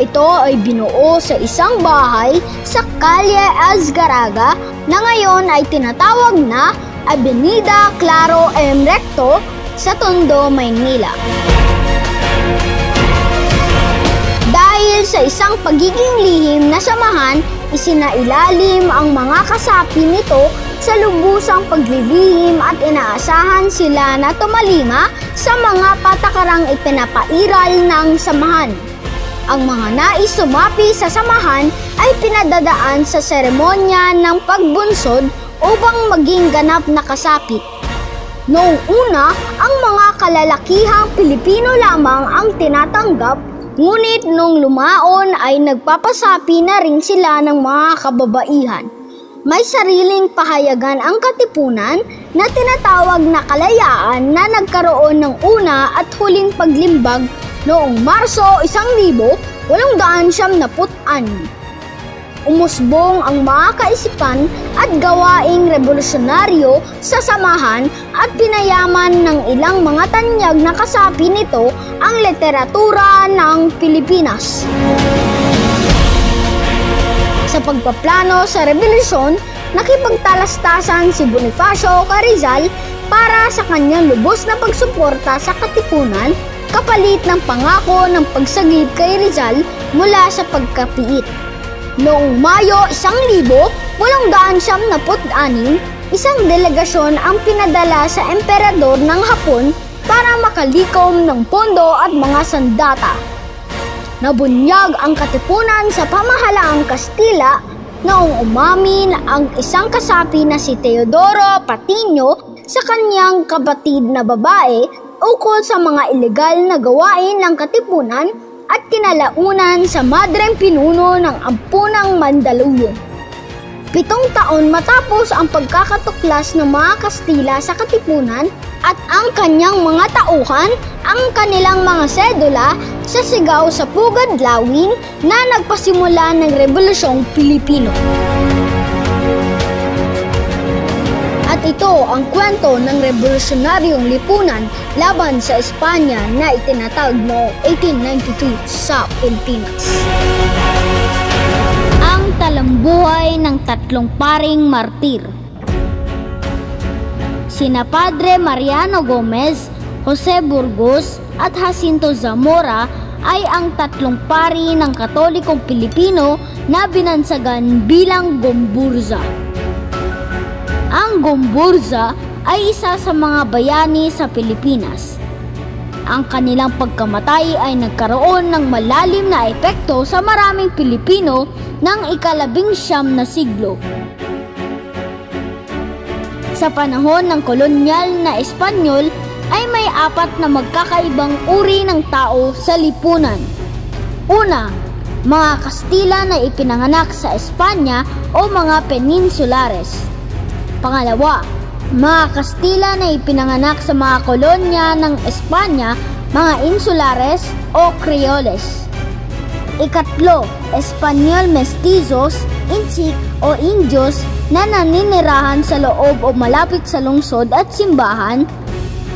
Ito ay binuo sa isang bahay sa Calle Azcaraga na ngayon ay tinatawag na Avenida Claro M. Recto sa Tondo, Maynila. Dahil sa isang pagiging lihim na samahan, isinailalim ang mga kasapi nito sa lubusang paglilihim at inaasahan sila na tumalima sa mga patakarang ipinapairal ng samahan. Ang mga nais sumapi sa samahan ay pinadadaan sa seremonya ng pagbunsod upang maging ganap na kasapi. Noong una, ang mga kalalakihang Pilipino lamang ang tinatanggap, ngunit nung lumaon ay nagpapasapi na rin sila ng mga kababaihan. May sariling pahayagan ang Katipunan na tinatawag na kalayaan na nagkaroon ng una at huling paglimbag noong Marso 1896. Umusbong ang mga kaisipan at gawaing revolusyonaryo sa samahan at pinayaman ng ilang mga tanyag na kasapi nito ang literatura ng Pilipinas. Sa pagpaplano sa revolusyon, nakipagtalastasan si Bonifacio kay Rizal para sa kanyang lubos na pagsuporta sa Katipunan kapalit ng pangako ng pagsagip kay Rizal mula sa pagkapiit. Noong Mayo 1896, isang delegasyon ang pinadala sa emperador ng Hapon para makalikom ng pondo at mga sandata. Nabunyag ang Katipunan sa pamahalaang Kastila noong umamin ang isang kasapi na si Teodoro Patiño sa kanyang kapatid na babae ukol sa mga ilegal na gawain ng Katipunan at kinalaunan sa madreng pinuno ng Ampunang Mandaluyong. 7 taon matapos ang pagkakatuklas ng mga Kastila sa Katipunan at ang kanyang mga tauhan, ang kanilang mga sedula sa sigaw sa Pugad Lawin na nagpasimula ng Rebolusyong Pilipino. At ito ang kwento ng revolusyonaryong lipunan laban sa Espanya na itinatag noong 1892 sa Pilipinas. Ang talambuhay ng 3 paring martir. Sina Padre Mariano Gomez, Jose Burgos at Jacinto Zamora ay ang 3 pari ng Katolikong Pilipino na binansagan bilang Gomburza. Ang Gomburza ay isa sa mga bayani sa Pilipinas. Ang kanilang pagkamatay ay nagkaroon ng malalim na epekto sa maraming Pilipino ng ika-19 na siglo. Sa panahon ng kolonyal na Espanyol ay may 4 na magkakaibang uri ng tao sa lipunan. Una, mga Kastila na ipinanganak sa Espanya o mga Peninsulares. Pangalawa, mga Kastila na ipinanganak sa mga kolonya ng Espanya, mga Insulares o Creoles. Ikatlo, Espanyol Mestizos, Intsik o Indios na naninirahan sa loob o malapit sa lungsod at simbahan.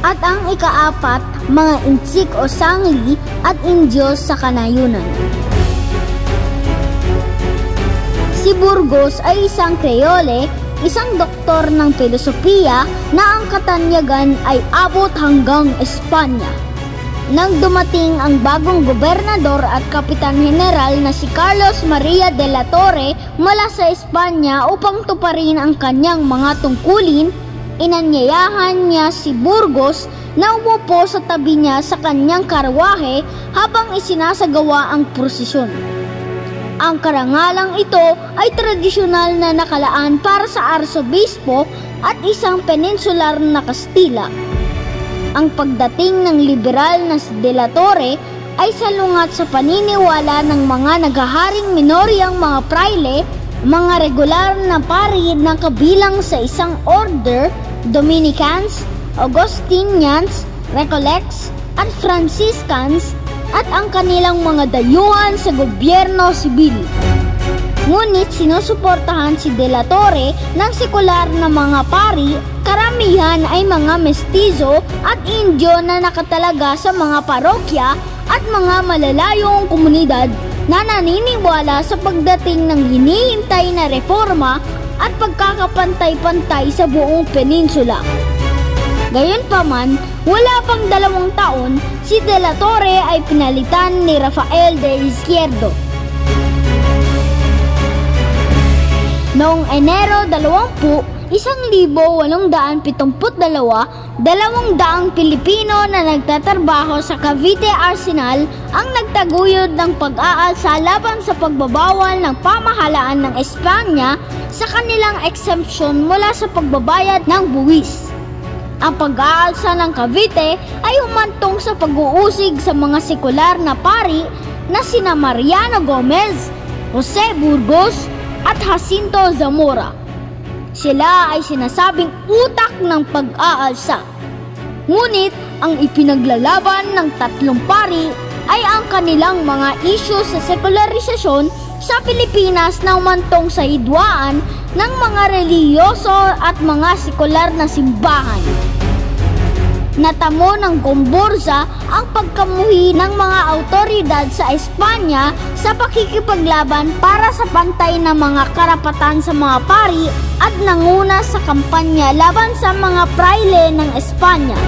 At ang ika-4, mga Intsik o Sangli at Indios sa kanayunan. Si Burgos ay isang Creole, isang doktor ng filosofiya na ang katanyagan ay abot hanggang Espanya. Nang dumating ang bagong gobernador at kapitan general na si Carlos Maria de la Torre mula sa Espanya upang tuparin ang kanyang mga tungkulin, inanyayahan niya si Burgos na umupo sa tabi niya sa kanyang karwahe habang isinasagawa ang prosesyon. Ang karangalang ito ay tradisyonal na nakalaan para sa arsobispo at isang peninsular na Kastila. Ang pagdating ng liberal na si De la Torre ay salungat sa paniniwala ng mga naghaharing minoryang mga praile, mga regular na pari na kabilang sa isang order, Dominicans, Augustinians, Recollects at Franciscans, at ang kanilang mga dayuhan sa gobyerno sibil. Ngunit sinusuportahan si De la Torre ng sekular na mga pari, karamihan ay mga mestizo at Indio na nakatalaga sa mga parokya at mga malalayong komunidad na naniniwala sa pagdating ng hinihintay na reforma at pagkakapantay-pantay sa buong peninsula. Gayunpaman, wala pang 2 taon, si De la Torre ay pinalitan ni Rafael de Izquierdo. Noong Enero 20, 1872, 200 Pilipino na nagtatrabaho sa Cavite Arsenal ang nagtaguyod ng pag-aalsa laban sa pagbabawal ng pamahalaan ng Espanya sa kanilang exemption mula sa pagbabayad ng buwis. Ang pag-aalsa ng Cavite ay humantong sa pag-uusig sa mga sekular na pari na sina Mariano Gomez, Jose Burgos at Jacinto Zamora. Sila ay sinasabing utak ng pag-aalsa. Ngunit ang ipinaglalaban ng 3 pari ay ang kanilang mga isyu sa sekularisasyon sa Pilipinas na humantong sa hidwaan ng mga relihiyoso at mga sekular na simbahan. Natamo ng Gomburza ang pagkamuhi ng mga autoridad sa Espanya sa pakikipaglaban para sa pantay na mga karapatan sa mga pari at nanguna sa kampanya laban sa mga praile ng Espanya.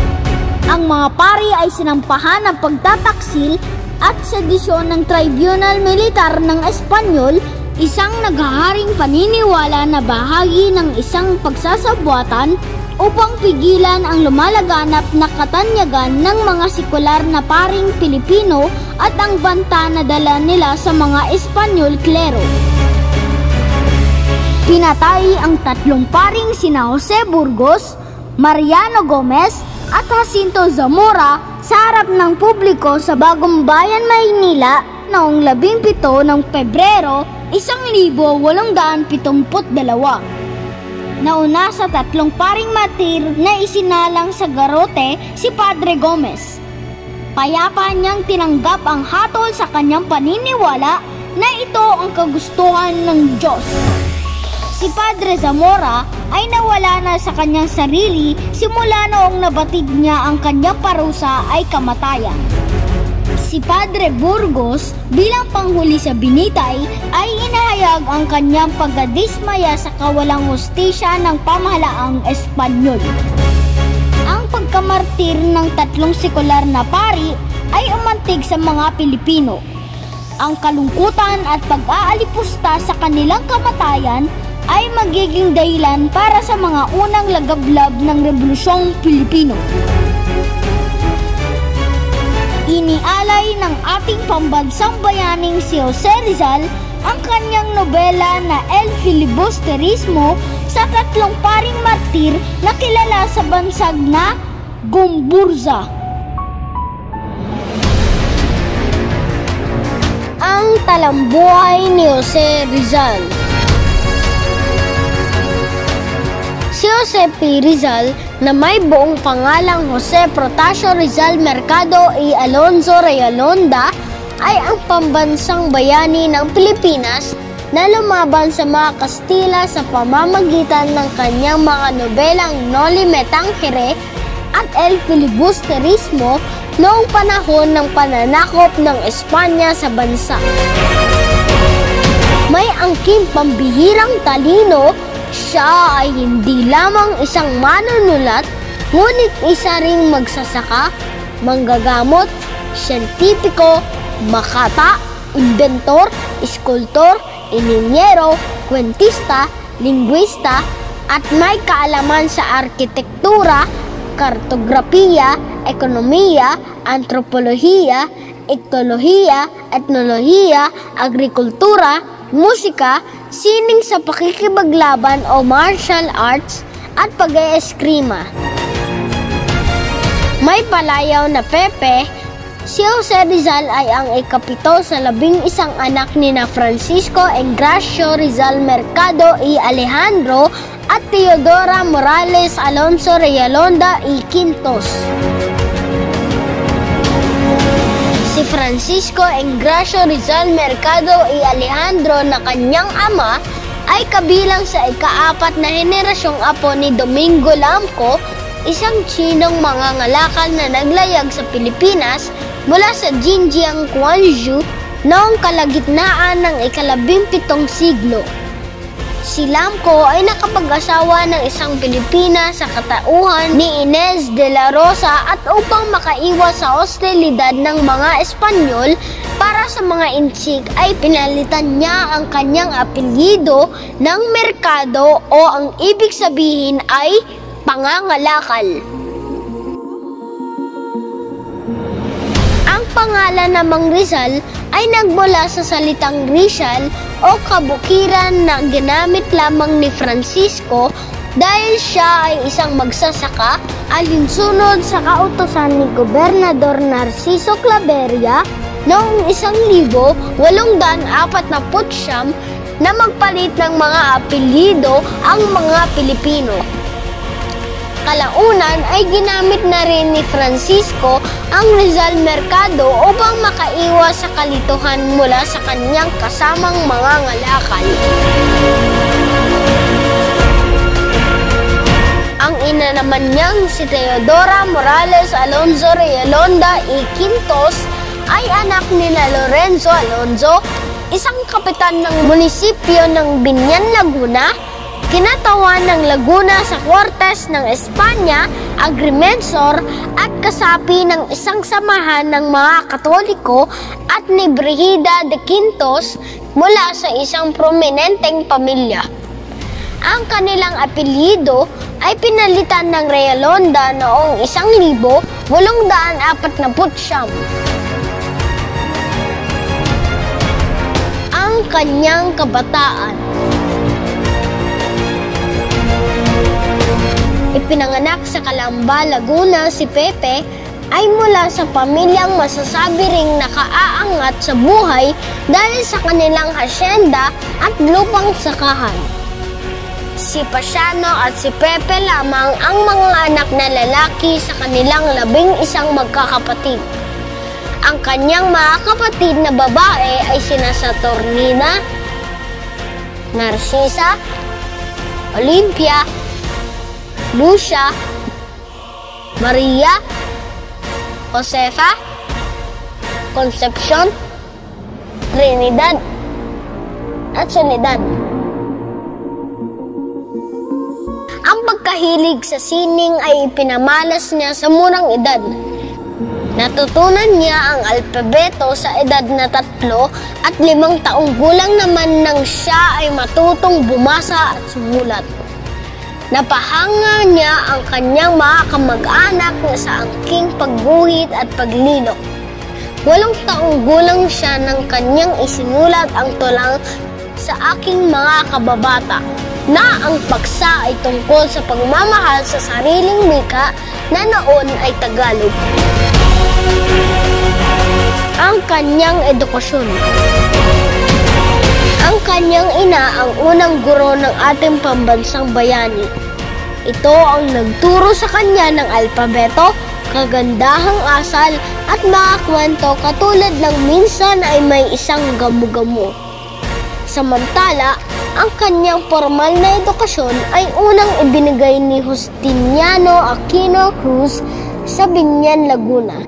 Ang mga pari ay sinampahan ng pagtataksil at sedisyon ng Tribunal Militar ng Espanyol, isang naghaharing paniniwala na bahagi ng isang pagsasabuatan upang pigilan ang lumalaganap na katanyagan ng mga sekular na paring Pilipino at ang banta na dala nila sa mga Espanyol klero. Pinatay ang 3 paring sina Jose Burgos, Mariano Gomez at Jacinto Zamora sa harap ng publiko sa Bagong Bayan, Maynila noong 17 ng Pebrero, 1872. Nauna sa 3 paring martir na isinalang sa garote si Padre Gomez. Payapa niyang tinanggap ang hatol sa kanyang paniniwala na ito ang kagustuhan ng Diyos. Si Padre Zamora ay nawala na sa kanyang sarili simula noong nabatid niya ang kanyang parusa ay kamatayan. Si Padre Burgos bilang panghuli sa binitay ay inahayag ang kanyang pagkadismaya sa kawalang hustisya ng pamahalaang Espanyol. Ang pagkamartir ng 3 sekular na pari ay umantig sa mga Pilipino. Ang kalungkutan at pag-aalipusta sa kanilang kamatayan ay magiging dahilan para sa mga unang lagablab ng Rebolusyong Pilipino. Inialay ng ating pambansang bayaning si Jose Rizal ang kanyang nobela na El Filibusterismo sa 3 paring martir na kilala sa bansag na Gumburza. Ang talambuhay ni Jose Rizal. Si Jose P. Rizal na may buong pangalang Jose Protasio Rizal Mercado y Alonzo Rayalonda ay ang pambansang bayani ng Pilipinas na lumaban sa mga Kastila sa pamamagitan ng kanyang mga nobelang Noli Me Tangere at El Filibusterismo noong panahon ng pananakop ng Espanya sa bansa. May angking pambihirang talino. Siya ay hindi lamang isang manunulat, ngunit isa ring magsasaka, manggagamot, siyentipiko, makata, inventor, iskultor, ininyero, kwentista, lingwista, at may kaalaman sa arkitektura, kartografiya, ekonomiya, antropolohiya, ektolohiya, etnolohiya, agrikultura, musika, sining sa pakikipaglaban o martial arts at pag-eeskrima. May palayaw na Pepe, si Jose Rizal ay ang ikapito sa 11 anak ni na Francisco Engracio Rizal Mercado y Alejandro at Teodora Morales Alonzo Rayalonda y Quintos. Si Francisco Engracio Rizal Mercado y Alejandro na kanyang ama ay kabilang sa ika-4 na henerasyong apo ni Domingo Lamco, isang Tsinong mangangalakal na naglayag sa Pilipinas mula sa Jinjiang, Quanzhou noong kalagitnaan ng ika-17 siglo. Si Lamco ay nakapag-asawa ng isang Pilipina sa katauhan ni Inez de la Rosa at upang makaiwas sa hostilidad ng mga Espanyol para sa mga Intsik ay pinalitan niya ang kanyang apelyido ng Mercado o ang ibig sabihin ay pangangalakal. Ang pangalan namang Rizal ay nagmula sa salitang Rizal o kabukiran na ginamit lamang ni Francisco dahil siya ay isang magsasaka alinsunod sa kautusan ni Gobernador Narciso Claveria noong 1849 na magpalit ng mga apelyido ang mga Pilipino. Kalaunan ay ginamit na rin ni Francisco ang Rizal Mercado upang makaiwas sa kalituhan mula sa kanyang kasamang mga ngalakal. Ang ina naman niyang si Teodora Morales Alonzo Rayalonda y Quintos ay anak nila Lorenzo Alonzo, isang kapitan ng munisipyo ng Binyan, Laguna, kinatawan ng Laguna sa Cortes ng Espanya, agrimensor at kasapi ng isang samahan ng mga Katoliko at ni Brigida de Quintos mula sa isang prominenteng pamilya. Ang kanilang apelyido ay pinalitan ng Rayalonda noong 1849. Ang kanyang kabataan. Ipinanganak sa Calamba, Laguna si Pepe ay mula sa pamilyang masasabi ring nakaaangat sa buhay dahil sa kanilang hasyenda at lupang sakahan. Si Pasiano at si Pepe lamang ang mga anak na lalaki sa kanilang 11 magkakapatid. Ang kanyang mga kapatid na babae ay sina Saturnina, Narcisa, Olympia, Lucia, Maria, Josefa, Concepcion, Trinidad, at Soledad. Ang pagkahilig sa sining ay ipinamalas niya sa murang edad. Natutunan niya ang alpabeto sa edad na 3 at 5 taong gulang naman nang siya ay matutong bumasa at sumulat. Napahanga niya ang kanyang mga kamag-anak na sa angking pagguhit at paglilok. 8 taong gulang siya nang kanyang isinulat ang tulang Sa Aking Mga Kababata, na ang paksa ay tungkol sa pagmamahal sa sariling wika na noon ay Tagalog. Ang kanyang edukasyon. Ang kanyang ina ang unang guro ng ating pambansang bayani. Ito ang nagturo sa kanya ng alpabeto, kagandahang asal at mga kwento katulad ng minsan ay may isang gamu-gamu. Samantala, ang kanyang formal na edukasyon ay unang ibinigay ni Justiniano Aquino Cruz sa Biñan, Laguna.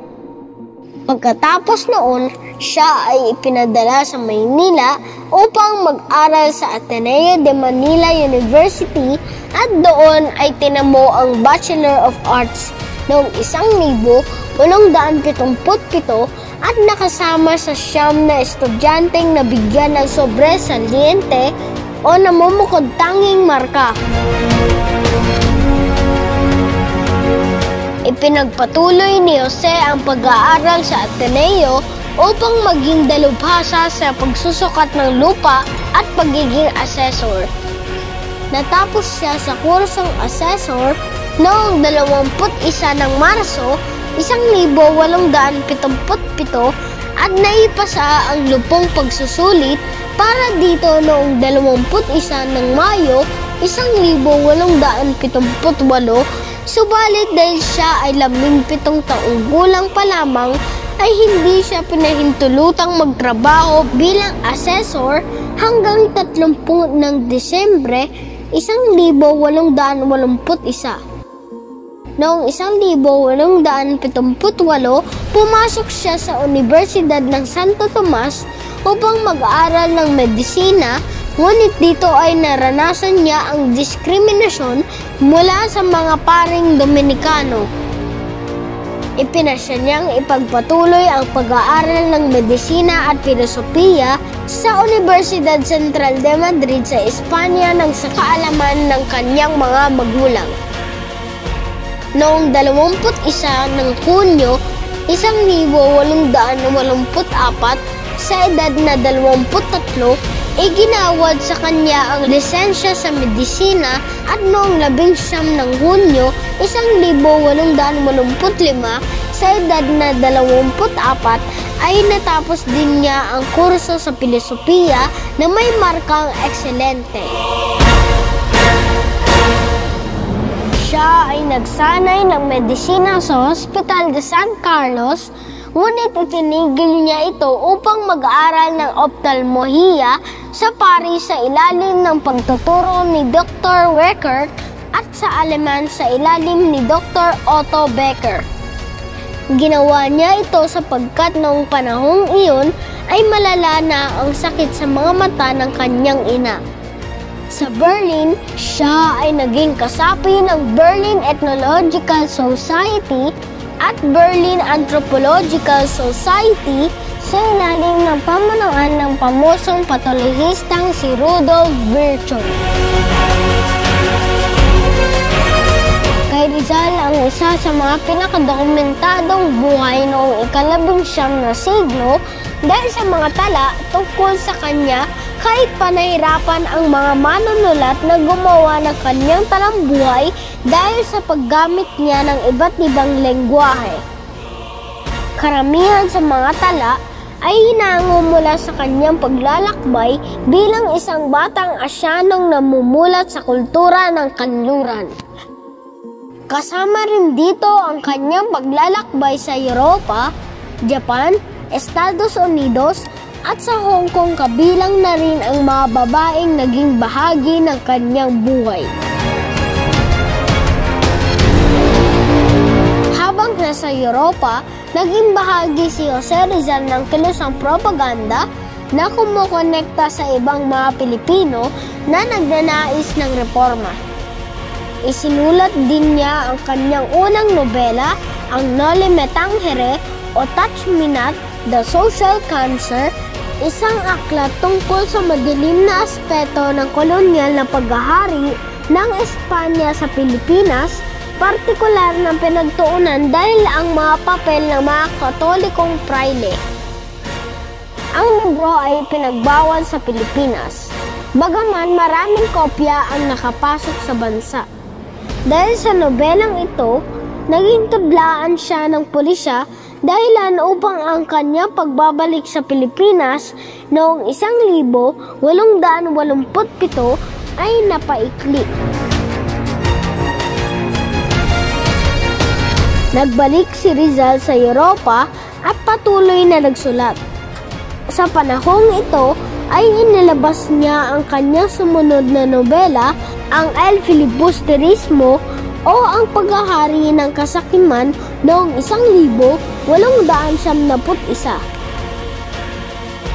Pagkatapos noon, siya ay ipinadala sa Maynila upang mag-aral sa Ateneo de Manila University at doon ay tinamo ang Bachelor of Arts noong 1877 at nakasama sa 9 na estudyanteng nabigyan ng sobresaliente o namumukod-tanging marka. Ipinagpatuloy ni Jose ang pag-aaral sa Ateneo upang maging dalubhasa sa pagsusukat ng lupa at pagiging assessor. Natapos siya sa kursong assessor noong 21 ng Marso 1877 at naipasa ang 10 pagsusulit para dito noong 21 ng Mayo 1878. Subalit dahil siya ay 17 taong gulang pa lamang ay hindi siya pinahintulutang magtrabaho bilang assessor hanggang 30 ng Desyembre 1881. Noong 1878, pumasok siya sa Universidad ng Santo Tomas upang mag-aaral ng medisina, ngunit dito ay naranasan niya ang diskriminasyon mula sa mga paring Dominikano. Ipinasya niyang ipagpatuloy ang pag-aaral ng medisina at filosofiya sa Universidad Central de Madrid sa Espanya nang sa kaalaman ng kanyang mga magulang. Noong 21 ng Hunyo 1884, sa edad na 23, iginawad sa kanya ang lisensya sa medisina at noong 19 ng Hunyo 1885, sa edad na 24, ay natapos din niya ang kurso sa filosofiya na may markang ekselente. Siya ay nagsanay ng medisina sa Hospital de San Carlos, ngunit itinigil niya ito upang mag-aaral ng ophthalmolohiya sa Paris sa ilalim ng pagtuturo ni Dr. Wecker at sa Aleman sa ilalim ni Dr. Otto Becker. Ginawa niya ito sapagkat noong panahong iyon ay malala na ang sakit sa mga mata ng kanyang ina. Sa Berlin, siya ay naging kasapi ng Berlin Ethnological Society at Berlin Anthropological Society sa ilalim ng pamunuan ng pamosong patologistang si Rudolf Virchow. Kay Rizal ang isa sa mga pinakadokumentadong buhay noong ika-19 na siglo dahil sa mga tala tungkol sa kanya kahit panahirapan ang mga manunulat na gumawa ng kanyang talambuhay dahil sa paggamit niya ng iba't ibang lengguwahe. Karamihan sa mga tala ay hinango mula sa kanyang paglalakbay bilang isang batang Asyanong namumulat sa kultura ng kanluran. Kasama rin dito ang kanyang paglalakbay sa Europa, Japan, Estados Unidos at sa Hong Kong, kabilang na rin ang mga babaeng naging bahagi ng kanyang buhay. Habang nasa Europa, naging bahagi si Jose Rizal ng kilusang propaganda na kumukonekta sa ibang mga Pilipino na nagnanais ng reforma. Isinulat din niya ang kanyang unang nobela, ang Noli Me Tangere o Touch Me Not, The Social Cancer, isang aklat tungkol sa madilim na aspeto ng kolonyal na paghahari ng Espanya sa Pilipinas, partikular ng pinagtuunan dahil ang mga papel ng mga Katolikong prayle. Ang libro ay pinagbawal sa Pilipinas, bagaman maraming kopya ang nakapasok sa bansa. Dahil sa nobelang ito, naging tudlaan siya ng pulisya dahilan upang ang kanyang pagbabalik sa Pilipinas noong 1887 ay napaikli. Nagbalik si Rizal sa Europa at patuloy na nagsulat. Sa panahong ito ay inilabas niya ang kanyang sumunod na nobela, ang El Filibusterismo o ang paghahari ng kasakiman noong 1891.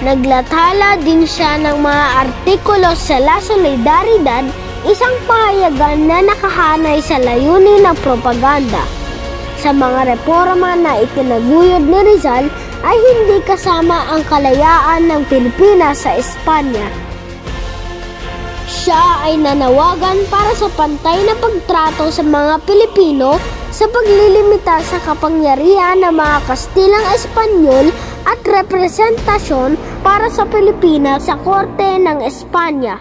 Naglathala din siya ng mga artikulo sa La Solidaridad, isang pahayagan na nakahanay sa layunin ng propaganda. Sa mga reforma na itinaguyod ni Rizal ay hindi kasama ang kalayaan ng Pilipinas sa Espanya. Siya ay nanawagan para sa pantay na pagtrato sa mga Pilipino sa paglilimita sa kapangyarihan ng mga Kastilang Espanyol at representasyon para sa Pilipinas sa korte ng Espanya.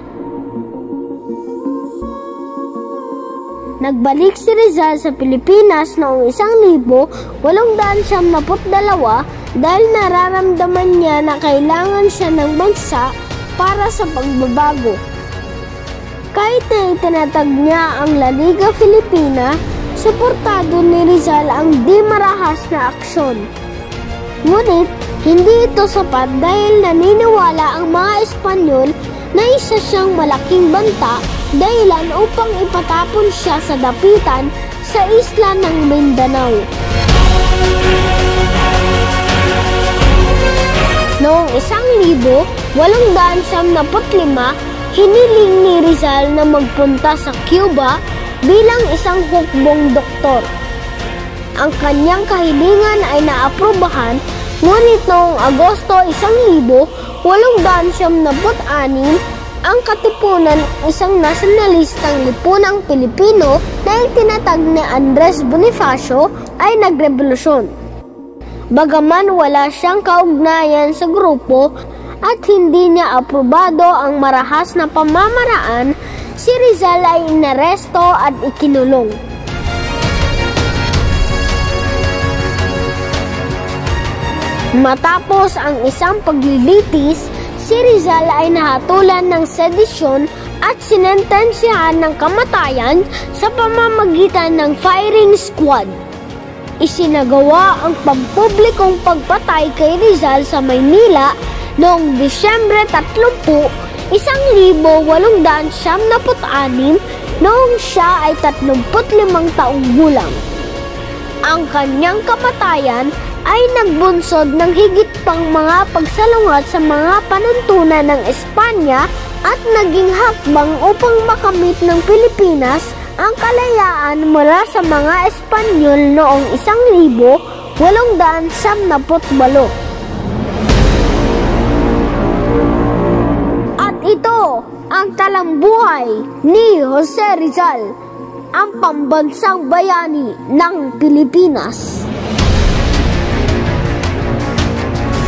Nagbalik si Rizal sa Pilipinas noong 1892 dahil nararamdaman niya na kailangan siya ng bansa para sa pagbabago. Kahit na itinatag niya ang La Liga Filipina, suportado ni Rizal ang di marahas na aksyon. Ngunit, hindi ito sapat dahil naniniwala ang mga Espanyol na isa siyang malaking banta dahilan upang ipatapon siya sa dapitan sa isla ng Mindanao. Noong 1895, hiniling ni Rizal na magpunta sa Cuba bilang isang hukbong doktor. Ang kanyang kahilingan ay naaprubahan, ngunit noong Agosto 1896, ang Katipunan, isang nasyonalistang lipunang Pilipino na itinatag ni Andres Bonifacio, ay nagrevolusyon. Bagaman wala siyang kaugnayan sa grupo at hindi niya aprobado ang marahas na pamamaraan, si Rizal ay inaresto at ikinulong. Matapos ang isang paglilitis, si Rizal ay nahatulan ng sedisyon at sinentensyahan ng kamatayan sa pamamagitan ng firing squad. Isinagawa ang pampublikong pagpatay kay Rizal sa Maynila noong Disyembre 30, 1896 noong siya ay 35 taong gulang. Ang kanyang kamatayan ay nagbunsod ng higit pang mga pagsalungat sa mga panuntunan ng Espanya at naging hakbang upang makamit ng Pilipinas ang kalayaan mula sa mga Espanyol noong 1898. At ito ang talambuhay ni Jose Rizal, ang pambansang bayani ng Pilipinas.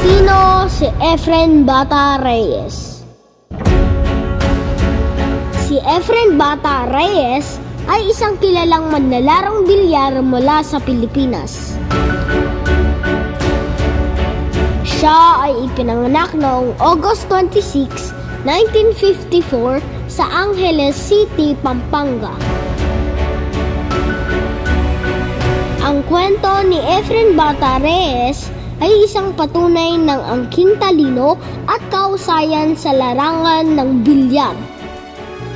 Sino si Efren Bata Reyes? Si Efren Bata Reyes ay isang kilalang manlalarong bilyar mula sa Pilipinas. Siya ay ipinanganak noong August 26, 1954 sa Angeles City, Pampanga. Ang kwento ni Efren Bata Reyes ay isang patunay ng angking talino at kahusayan sa larangan ng bilyar.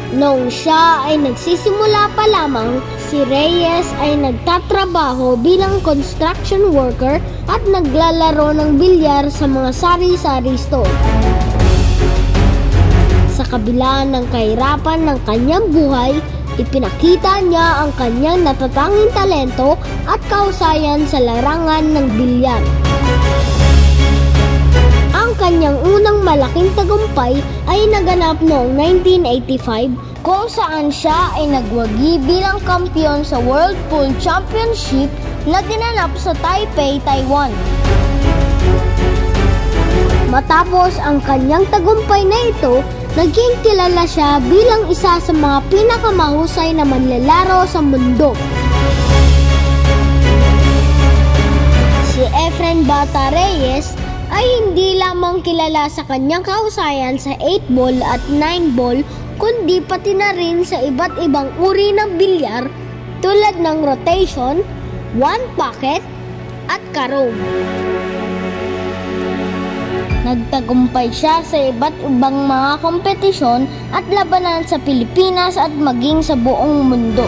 Noong siya ay nagsisimula pa lamang, si Reyes ay nagtatrabaho bilang construction worker at naglalaro ng bilyar sa mga sari-sari store. Sa kabila ng kahirapan ng kanyang buhay, ipinakita niya ang kanyang natatanging talento at kahusayan sa larangan ng bilyar. Ang kanyang unang malaking tagumpay ay naganap noong 1985 kung saan siya ay nagwagi bilang kampiyon sa World Pool Championship na ginanap sa Taipei, Taiwan. Matapos ang kanyang tagumpay na ito, naging kilala siya bilang isa sa mga pinakamahusay na manlalaro sa mundo. Si Efren Bata Reyes ay hindi lamang kilala sa kanyang kahusayan sa 8-ball at 9-ball, kundi pati na rin sa iba't ibang uri ng bilyar tulad ng rotation, one pocket, at carom. Nagtagumpay siya sa iba't ibang mga kompetisyon at labanan sa Pilipinas at maging sa buong mundo.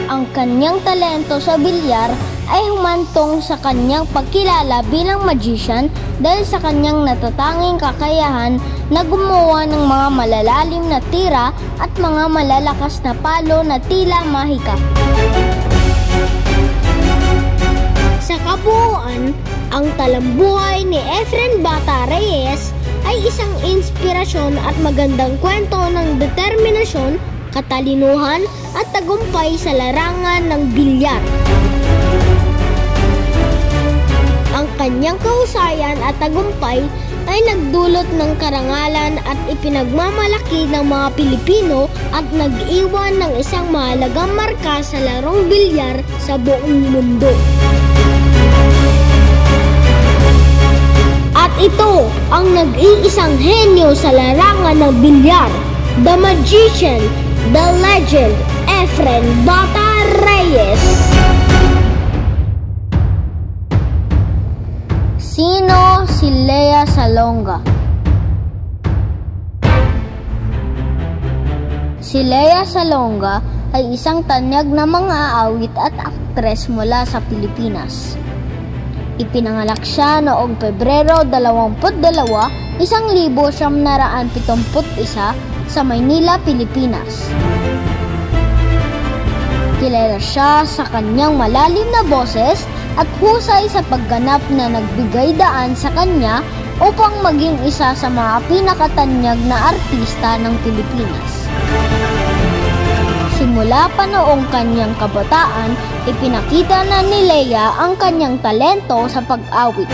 Ang kanyang talento sa bilyar ay humantong sa kanyang pagkilala bilang magician dahil sa kanyang natatanging kakayahan na gumawa ng mga malalalim na tira at mga malalakas na palo na tila mahika. Sa kabuuan, ang talambuhay ni Efren Bata Reyes ay isang inspirasyon at magandang kwento ng determinasyon, katalinuhan at tagumpay sa larangan ng bilyar. Ang kanyang kahusayan at tagumpay ay nagdulot ng karangalan at ipinagmamalaki ng mga Pilipino at nag-iwan ng isang mahalagang marka sa larong bilyar sa buong mundo. At ito ang nag-iisang henyo sa larangan ng bilyar, the magician, the legend, Efren Bata Reyes. Sino si Lea Salonga? Si Lea Salonga ay isang tanyag na mang-aawit at aktres mula sa Pilipinas. Ipinanganak siya noong Pebrero 22, 1971 sa Maynila, Pilipinas. Kilala siya sa kanyang malalim na boses at husay sa pagganap na nagbigay daan sa kanya upang maging isa sa mga pinakatanyag na artista ng Pilipinas. Simula pa noong kanyang kabataan, ipinakita na ni Lea ang kanyang talento sa pag-awit.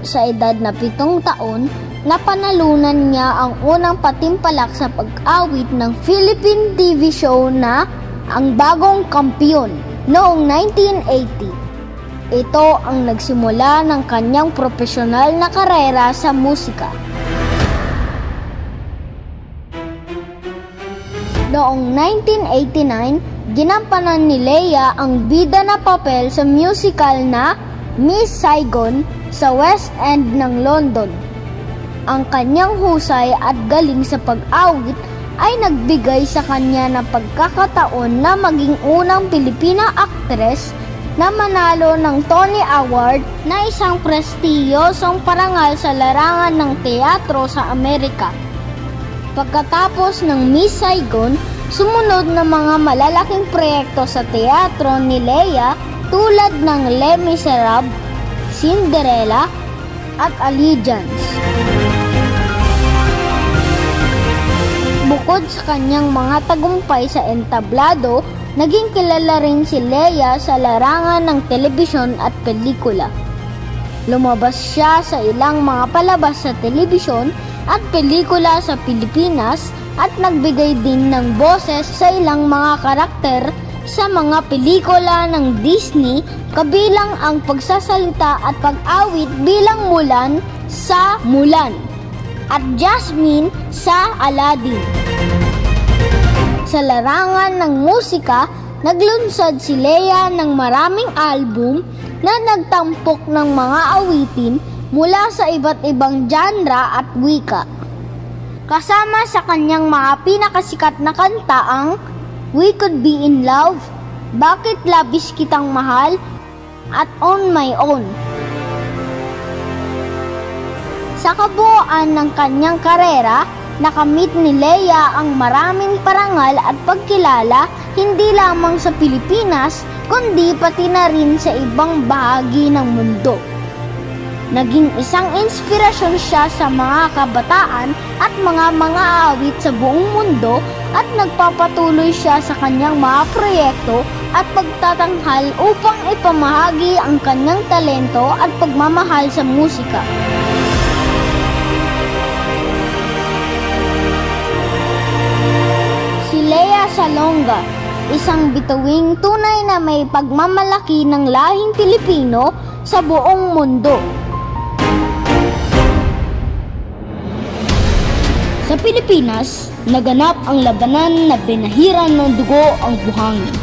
Sa edad na 7 taon, napanalunan niya ang unang patimpalak sa pag-awit ng Philippine TV show na Ang Bagong Kampiyon noong 1980. Ito ang nagsimula ng kanyang profesional na karera sa musika. Noong 1989, ginampanan ni Lea ang bida na papel sa musical na Miss Saigon sa West End ng London. Ang kanyang husay at galing sa pag-awit ay nagbigay sa kanya ng pagkakataon na maging unang Pilipina actress na manalo ng Tony Award na isang prestiyosong parangal sa larangan ng teatro sa Amerika. Pagkatapos ng Miss Saigon, sumunod na mga malalaking proyekto sa teatro ni Lea tulad ng Les Miserables, Cinderella at Allegiance. Bukod sa kanyang mga tagumpay sa entablado, naging kilala rin si Lea sa larangan ng telebisyon at pelikula. Lumabas siya sa ilang mga palabas sa telebisyon at pelikula sa Pilipinas at nagbigay din ng boses sa ilang mga karakter sa mga pelikula ng Disney, kabilang ang pagsasalita at pag-awit bilang Mulan sa Mulan at Jasmine sa Aladdin. Sa larangan ng musika, naglunsad si Leia ng maraming album na nagtampok ng mga awitin mula sa iba't ibang genre at wika. Kasama sa kanyang mga pinakasikat na kanta ang We Could Be in Love, Bakit Labis Kitang Mahal, at On My Own. Sa kabuuan ng kanyang karera, nakamit ni Leia ang maraming parangal at pagkilala hindi lamang sa Pilipinas kundi pati na rin sa ibang bahagi ng mundo. Naging isang inspirasyon siya sa mga kabataan at mga awit sa buong mundo at nagpapatuloy siya sa kanyang mga proyekto at pagtatanghal upang ipamahagi ang kanyang talento at pagmamahal sa musika. Si Lea Salonga, isang bituing tunay na may pagmamalaki ng lahing Pilipino sa buong mundo. Sa Pilipinas, naganap ang labanan na binahiran ng dugo ang buhangin.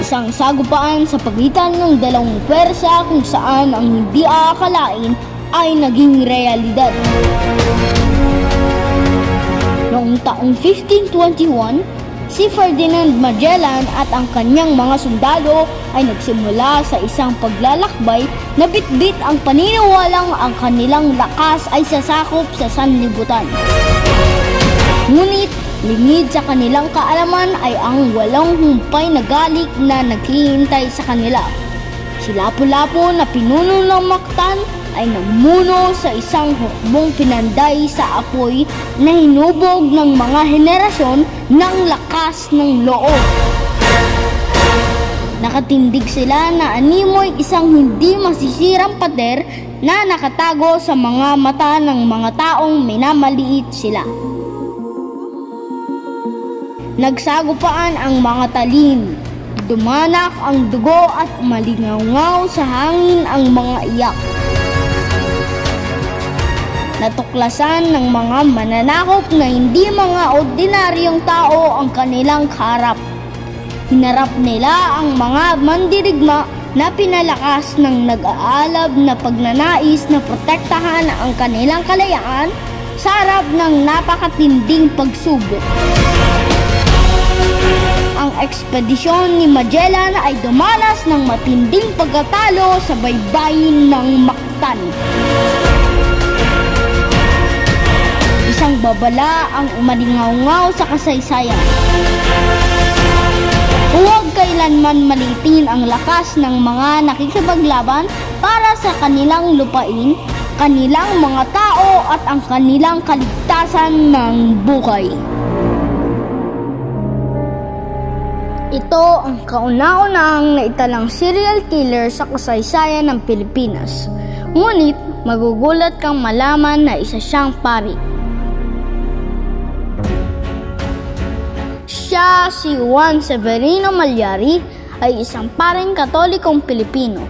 Isang sagupaan sa pagitan ng dalawang pwersa kung saan ang hindi aakalain ay naging realidad. Noong taong 1521, si Ferdinand Magellan at ang kanyang mga sundalo ay nagsimula sa isang paglalakbay na bitbit ang paniniwalang ang kanilang lakas ay sasakop sa sanlibutan. Ngunit lingid sa kanilang kaalaman ay ang walang humpay na galik na naghihintay sa kanila. Si Lapu-Lapu na pinuno ng Mactan ay namuno sa isang hukbong pinanday sa apoy na hinubog ng mga henerasyon ng lakas ng loob. Nakatindig sila na animoy isang hindi masisirang pader na nakatago sa mga mata ng mga taong minamaliit sila. Nagsagupaan ang mga talim, dumanak ang dugo at malingaw-ngaw sa hangin ang mga iyak. Natuklasan ng mga mananakop na hindi mga ordinaryong tao ang kanilang kaharap. Hinarap nila ang mga mandirigma na pinalakas ng nag-aalab na pagnanais na protektahan ang kanilang kalayaan sa harap ng napakatinding pagsubok. Ang ekspedisyon ni Magellan ay dumanas ng matinding pagkatalo sa baybayin ng Mactan. Isang babala ang umalingaw-ngaw sa kasaysayan. Huwag kailanman maliitin ang lakas ng mga nakikipaglaban para sa kanilang lupain, kanilang mga tao at ang kanilang kaligtasan ng buhay. Ito ang kauna-unahang naitalang serial killer sa kasaysayan ng Pilipinas. Ngunit magugulat kang malaman na isa siyang pari. Siya si Juan Severino Malyari ay isang paring Katolikong Pilipino.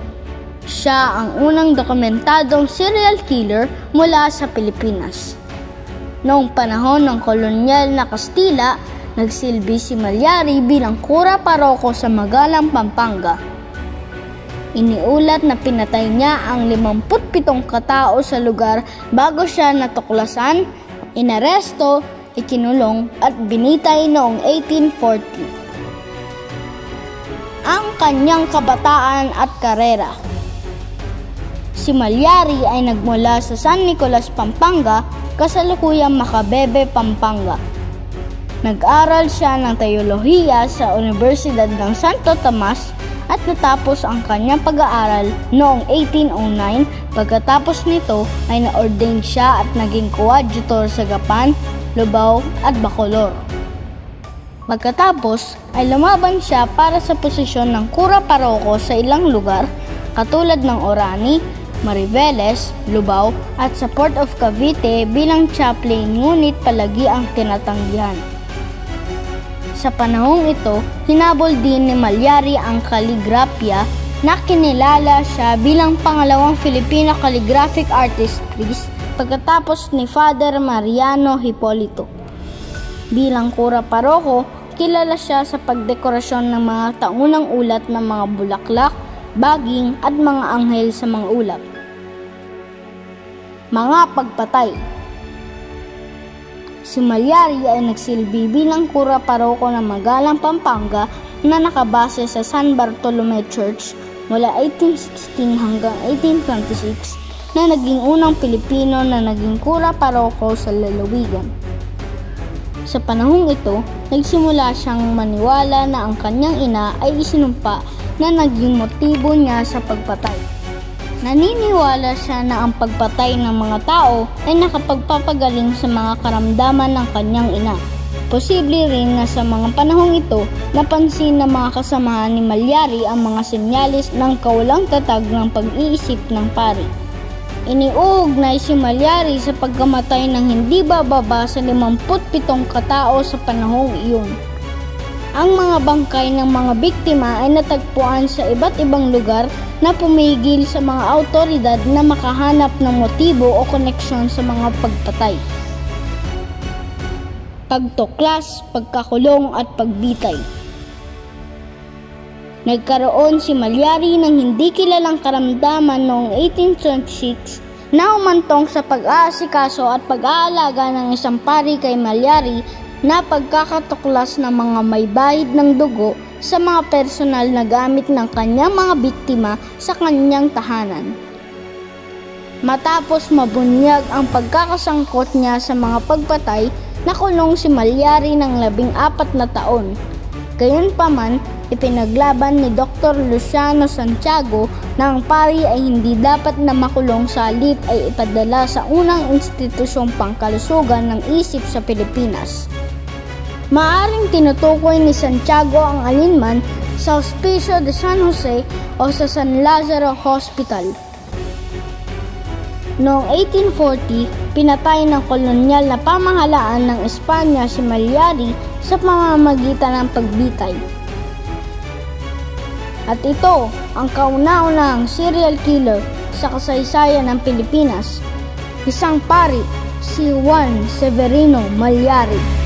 Siya ang unang dokumentadong serial killer mula sa Pilipinas. Noong panahon ng kolonyal na Kastila, nagsilbi si Malyari bilang kura paroko sa Magalang, Pampanga. Iniulat na pinatay niya ang 57 katao sa lugar bago siya natuklasan, inaresto, ikinulong at binitay noong 1840. Ang kanyang kabataan at karera. Si Malyari ay nagmula sa San Nicolas, Pampanga, kasalukuyang Macabebe, Pampanga. Nag-aral siya ng teolohiya sa Universidad ng Santo Tomas at natapos ang kanyang pag-aaral noong 1809. Pagkatapos nito ay na-ordain siya at naging coadjutor sa Gapan, Lubao at Bacolor. Pagkatapos ay lumaban siya para sa posisyon ng kura paroko sa ilang lugar katulad ng Orani, Mariveles, Lubao at sa Port of Cavite bilang chaplain, ngunit palagi ang tinatanggihan. Sa panahong ito, hinabol din ni Malyari ang kaligrapya na kinilala siya bilang pangalawang Filipino calligraphic artist pagkatapos ni Father Mariano Hipolito. Bilang kura paroko, kilala siya sa pagdekorasyon ng mga taunang ulat ng mga bulaklak, baging at mga anghel sa mga ulap. Mga pagpatay. Si Malyari ay nagsilbi bilang kura paroko ng Magalang, Pampanga na nakabase sa San Bartolome Church mula 1816 hanggang 1826 na naging unang Pilipino na naging kura paroko sa lalawigan. Sa panahong ito, nagsimula siyang maniwala na ang kanyang ina ay isinumpa na naging motibo niya sa pagpatay. Naniniwala siya na ang pagpatay ng mga tao ay nakapagpapagaling sa mga karamdaman ng kanyang ina. Posible rin na sa mga panahong ito, napansin ng mga kasamahan ni Malyari ang mga senyalis ng kawalang tatag ng pag-iisip ng pari. Iniuugnay si Malyari sa pagkamatay ng hindi bababa sa 57 katao sa panahong iyon. Ang mga bangkay ng mga biktima ay natagpuan sa iba't ibang lugar na pumigil sa mga awtoridad na makahanap ng motibo o koneksyon sa mga pagpatay, pagtuklas, pagkakulong at pagbitay. Nagkaroon si Malyari ng hindi kilalang karamdaman noong 1826 na umantong sa pag-aasikaso at pag-aalaga ng isang pari kay Malyari na pagkakatuklas ng mga may bahid ng dugo sa mga personal na gamit ng kanyang mga biktima sa kanyang tahanan. Matapos mabunyag ang pagkakasangkot niya sa mga pagpatay, nakulong si Malyari ng 14 na taon. Gayunpaman, ipinaglaban ni Dr. Luciano Santiago na ang pari ay hindi dapat na makulong, sa halip ay ipadala sa unang institusyong pangkalusugan ng isip sa Pilipinas. Maaring tinutukoy ni Santiago ang alinman sa Hospicio de San Jose o sa San Lazaro Hospital. Noong 1840, pinatay ng kolonyal na pamahalaan ng Espanya si Malyari sa pamamagitan ng pagbitay. At ito ang kauna-unahang serial killer sa kasaysayan ng Pilipinas, isang pari, si Juan Severino Malyari.